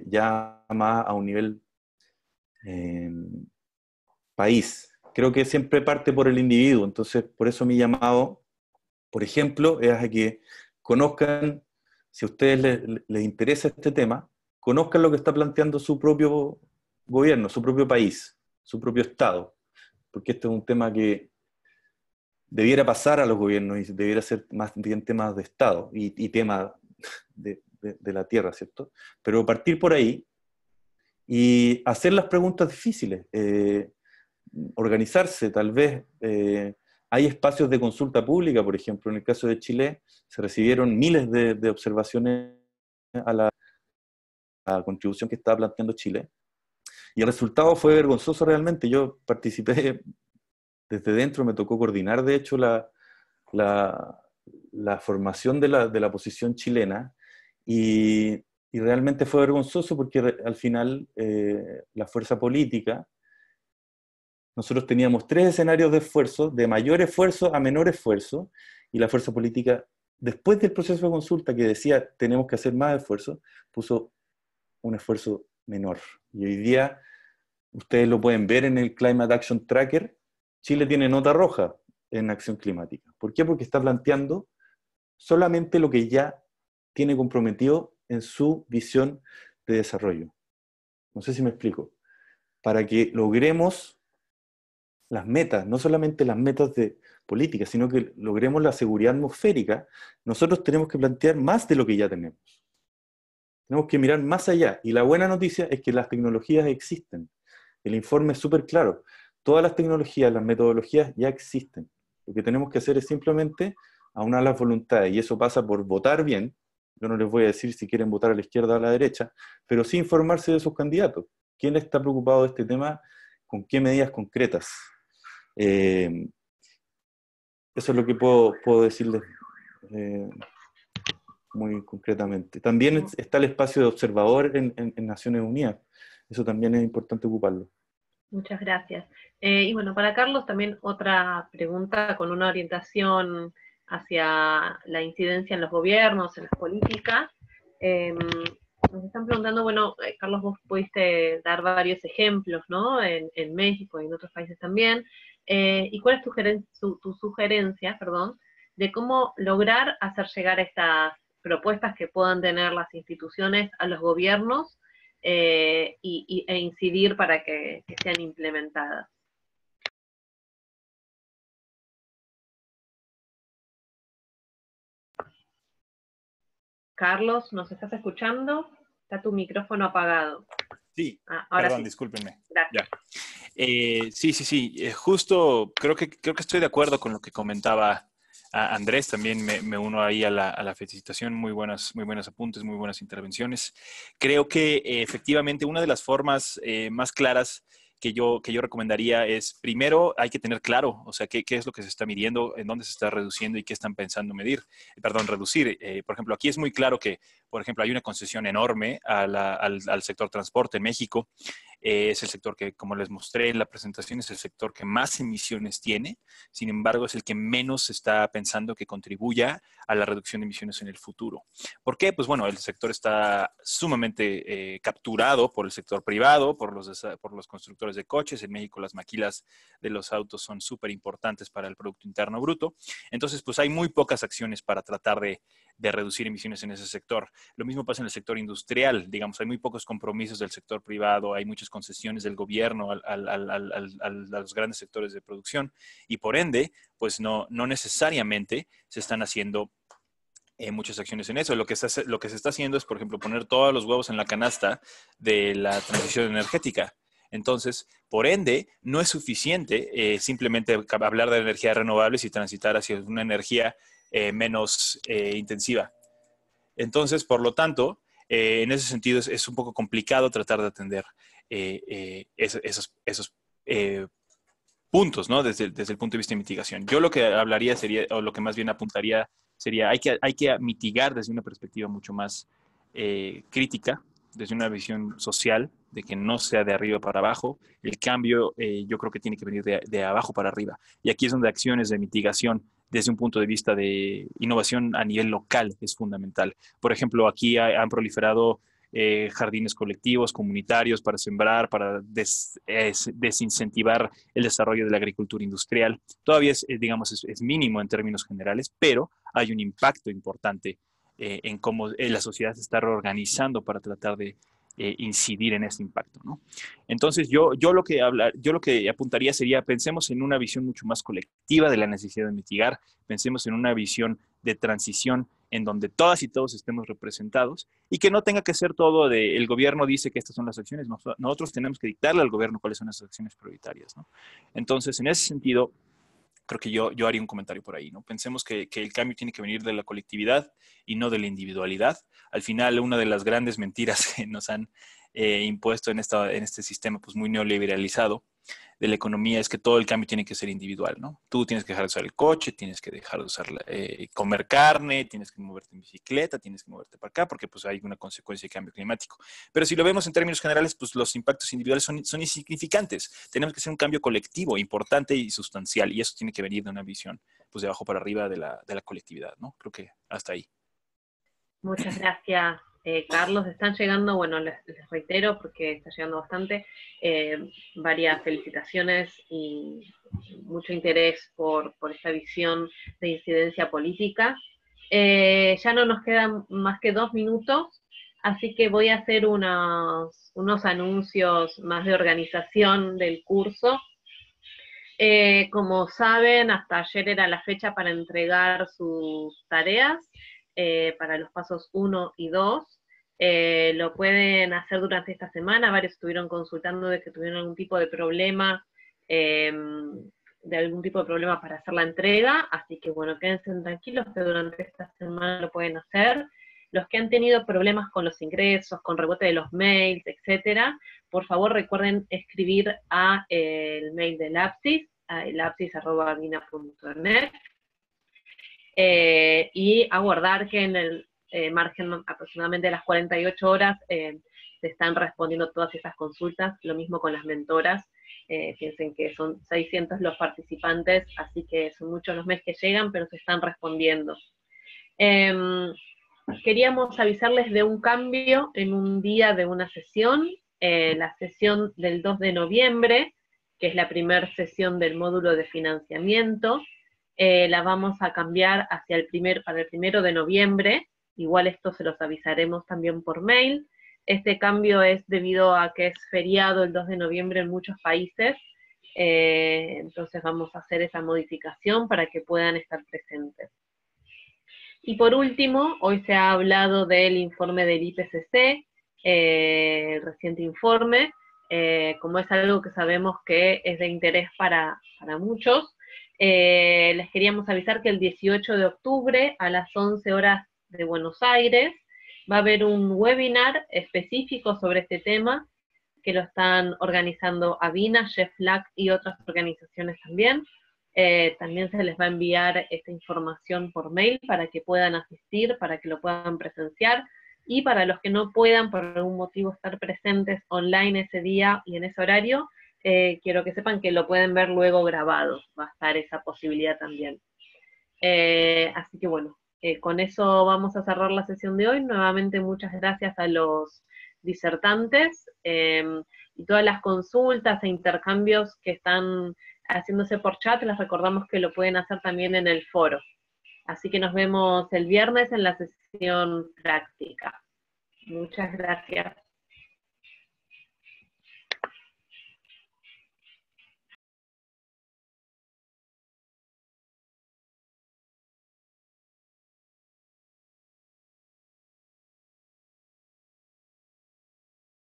ya más a un nivel país. Creo que siempre parte por el individuo, entonces por eso mi llamado, por ejemplo, es a que conozcan, si a ustedes les interesa este tema, conozcan lo que está planteando su propio gobierno, su propio país, su propio Estado, porque este es un tema que debiera pasar a los gobiernos y debiera ser más bien temas de Estado y temas de la tierra, ¿cierto? Pero partir por ahí y hacer las preguntas difíciles, organizarse, tal vez. Hay espacios de consulta pública, por ejemplo, en el caso de Chile, se recibieron miles de observaciones a la contribución que estaba planteando Chile, y el resultado fue vergonzoso realmente. Yo participé desde dentro, me tocó coordinar, de hecho, la formación de la posición chilena, y realmente fue vergonzoso porque al final la fuerza política, nosotros teníamos 3 escenarios de esfuerzo, de mayor esfuerzo a menor esfuerzo, y la fuerza política, después del proceso de consulta que decía tenemos que hacer más esfuerzo, puso un esfuerzo menor. Y hoy día, ustedes lo pueden ver en el Climate Action Tracker, Chile tiene nota roja en acción climática. ¿Por qué? Porque está planteando solamente lo que ya tiene comprometido en su visión de desarrollo. No sé si me explico. Para que logremos las metas, no solamente las metas de política, sino que logremos la seguridad atmosférica, nosotros tenemos que plantear más de lo que ya tenemos. Tenemos que mirar más allá. Y la buena noticia es que las tecnologías existen. El informe es súper claro. Todas las tecnologías, las metodologías ya existen. Lo que tenemos que hacer es simplemente aunar las voluntades, y eso pasa por votar bien. Yo no les voy a decir si quieren votar a la izquierda o a la derecha, pero sí informarse de sus candidatos. ¿Quién está preocupado de este tema? ¿Con qué medidas concretas? Eso es lo que puedo decirles muy concretamente. También está el espacio de observador en Naciones Unidas. Eso también es importante ocuparlo. Muchas gracias. Y bueno, para Carlos también otra pregunta con una orientación hacia la incidencia en los gobiernos, en las políticas. Nos están preguntando, bueno, Carlos, vos pudiste dar varios ejemplos, ¿no? En México y en otros países también. ¿Y cuál es tu sugerencia, de cómo lograr hacer llegar estas propuestas que puedan tener las instituciones a los gobiernos e incidir para que sean implementadas? Carlos, ¿nos estás escuchando? Está tu micrófono apagado. Sí, ahora perdón, sí. Discúlpenme. Gracias. Sí. Justo creo que estoy de acuerdo con lo que comentaba Andrés. También me uno ahí a la felicitación. Muy buenos apuntes, muy buenas intervenciones. Creo que efectivamente una de las formas más claras que yo recomendaría es, primero, hay que tener claro, o sea, qué es lo que se está midiendo, en dónde se está reduciendo y qué están pensando reducir. Por ejemplo, aquí es muy claro que, por ejemplo, hay una concesión enorme al sector transporte en México. Es el sector que, como les mostré en la presentación, es el sector que más emisiones tiene. Sin embargo, es el que menos se está pensando que contribuya a la reducción de emisiones en el futuro. ¿Por qué? Pues bueno, el sector está sumamente capturado por el sector privado, por los constructores de coches. En México las maquilas de los autos son súper importantes para el Producto Interno Bruto. Entonces, pues hay muy pocas acciones para tratar de reducir emisiones en ese sector. Lo mismo pasa en el sector industrial, digamos, hay muy pocos compromisos del sector privado, hay muchas concesiones del gobierno a los grandes sectores de producción y por ende, pues no necesariamente se están haciendo muchas acciones en eso. Lo que se está haciendo es, por ejemplo, poner todos los huevos en la canasta de la transición energética. Entonces, por ende, no es suficiente simplemente hablar de energías renovables y transitar hacia una energía menos intensiva. Entonces, por lo tanto, en ese sentido es un poco complicado tratar de atender esos puntos, ¿no? Desde el punto de vista de mitigación. Yo lo que hablaría sería, o lo que más bien apuntaría sería, hay que mitigar desde una perspectiva mucho más crítica, desde una visión social, de que no sea de arriba para abajo. El cambio yo creo que tiene que venir de abajo para arriba. Y aquí es donde acciones de mitigación desde un punto de vista de innovación a nivel local es fundamental. Por ejemplo, aquí han proliferado jardines colectivos, comunitarios para sembrar, para desincentivar el desarrollo de la agricultura industrial. Todavía digamos, es mínimo en términos generales, pero hay un impacto importante en cómo la sociedad se está reorganizando para tratar de incidir en ese impacto, ¿no? Entonces, yo lo que apuntaría sería, pensemos en una visión mucho más colectiva de la necesidad de mitigar, pensemos en una visión de transición en donde todas y todos estemos representados y que no tenga que ser todo de el gobierno dice que estas son las acciones, nosotros tenemos que dictarle al gobierno cuáles son las acciones prioritarias, ¿no? Entonces, en ese sentido, creo que yo haría un comentario por ahí, ¿no? Pensemos que el cambio tiene que venir de la colectividad y no de la individualidad. Al final, una de las grandes mentiras que nos han impuesto en este sistema pues muy neoliberalizado de la economía es que todo el cambio tiene que ser individual, ¿no? Tú tienes que dejar de usar el coche, tienes que dejar de usar comer carne, tienes que moverte en bicicleta, tienes que moverte para acá porque pues hay una consecuencia de cambio climático. Pero si lo vemos en términos generales, pues los impactos individuales son insignificantes. Tenemos que hacer un cambio colectivo importante y sustancial y eso tiene que venir de una visión pues de abajo para arriba de la colectividad, ¿no? Creo que hasta ahí. Muchas gracias, Carlos. Están llegando, bueno, les reitero porque está llegando bastante, varias felicitaciones y mucho interés por esta visión de incidencia política. Ya no nos quedan más que 2 minutos, así que voy a hacer unos anuncios más de organización del curso. Como saben, hasta ayer era la fecha para entregar sus tareas. Para los pasos 1 y 2. Lo pueden hacer durante esta semana. Varios estuvieron consultando de que tuvieron algún tipo de problema, para hacer la entrega, así que bueno, quédense tranquilos que durante esta semana lo pueden hacer. Los que han tenido problemas con los ingresos, con rebote de los mails, etcétera, por favor recuerden escribir a el mail de Lapsis, a lapsis@vina.net, y aguardar que en el margen aproximadamente de las 48 horas se están respondiendo todas esas consultas, lo mismo con las mentoras. Piensen que son 600 los participantes, así que son muchos los mails que llegan, pero se están respondiendo. Queríamos avisarles de un cambio en un día de una sesión, la sesión del 2 de noviembre, que es la primera sesión del módulo de financiamiento. La vamos a cambiar para el 1 de noviembre, igual esto se los avisaremos también por mail. Este cambio es debido a que es feriado el 2 de noviembre en muchos países, entonces vamos a hacer esa modificación para que puedan estar presentes. Y por último, hoy se ha hablado del informe del IPCC, el reciente informe, como es algo que sabemos que es de interés para muchos. Les queríamos avisar que el 18 de octubre a las 11 horas de Buenos Aires va a haber un webinar específico sobre este tema que lo están organizando Avina, Jeff Lack y otras organizaciones también. También se les va a enviar esta información por mail para que puedan asistir, para que lo puedan presenciar. Y para los que no puedan por algún motivo estar presentes online ese día y en ese horario, quiero que sepan que lo pueden ver luego grabado, va a estar esa posibilidad también. Así que bueno, con eso vamos a cerrar la sesión de hoy. Nuevamente muchas gracias a los disertantes y todas las consultas e intercambios que están haciéndose por chat, les recordamos que lo pueden hacer también en el foro. Así que nos vemos el viernes en la sesión práctica. Muchas gracias.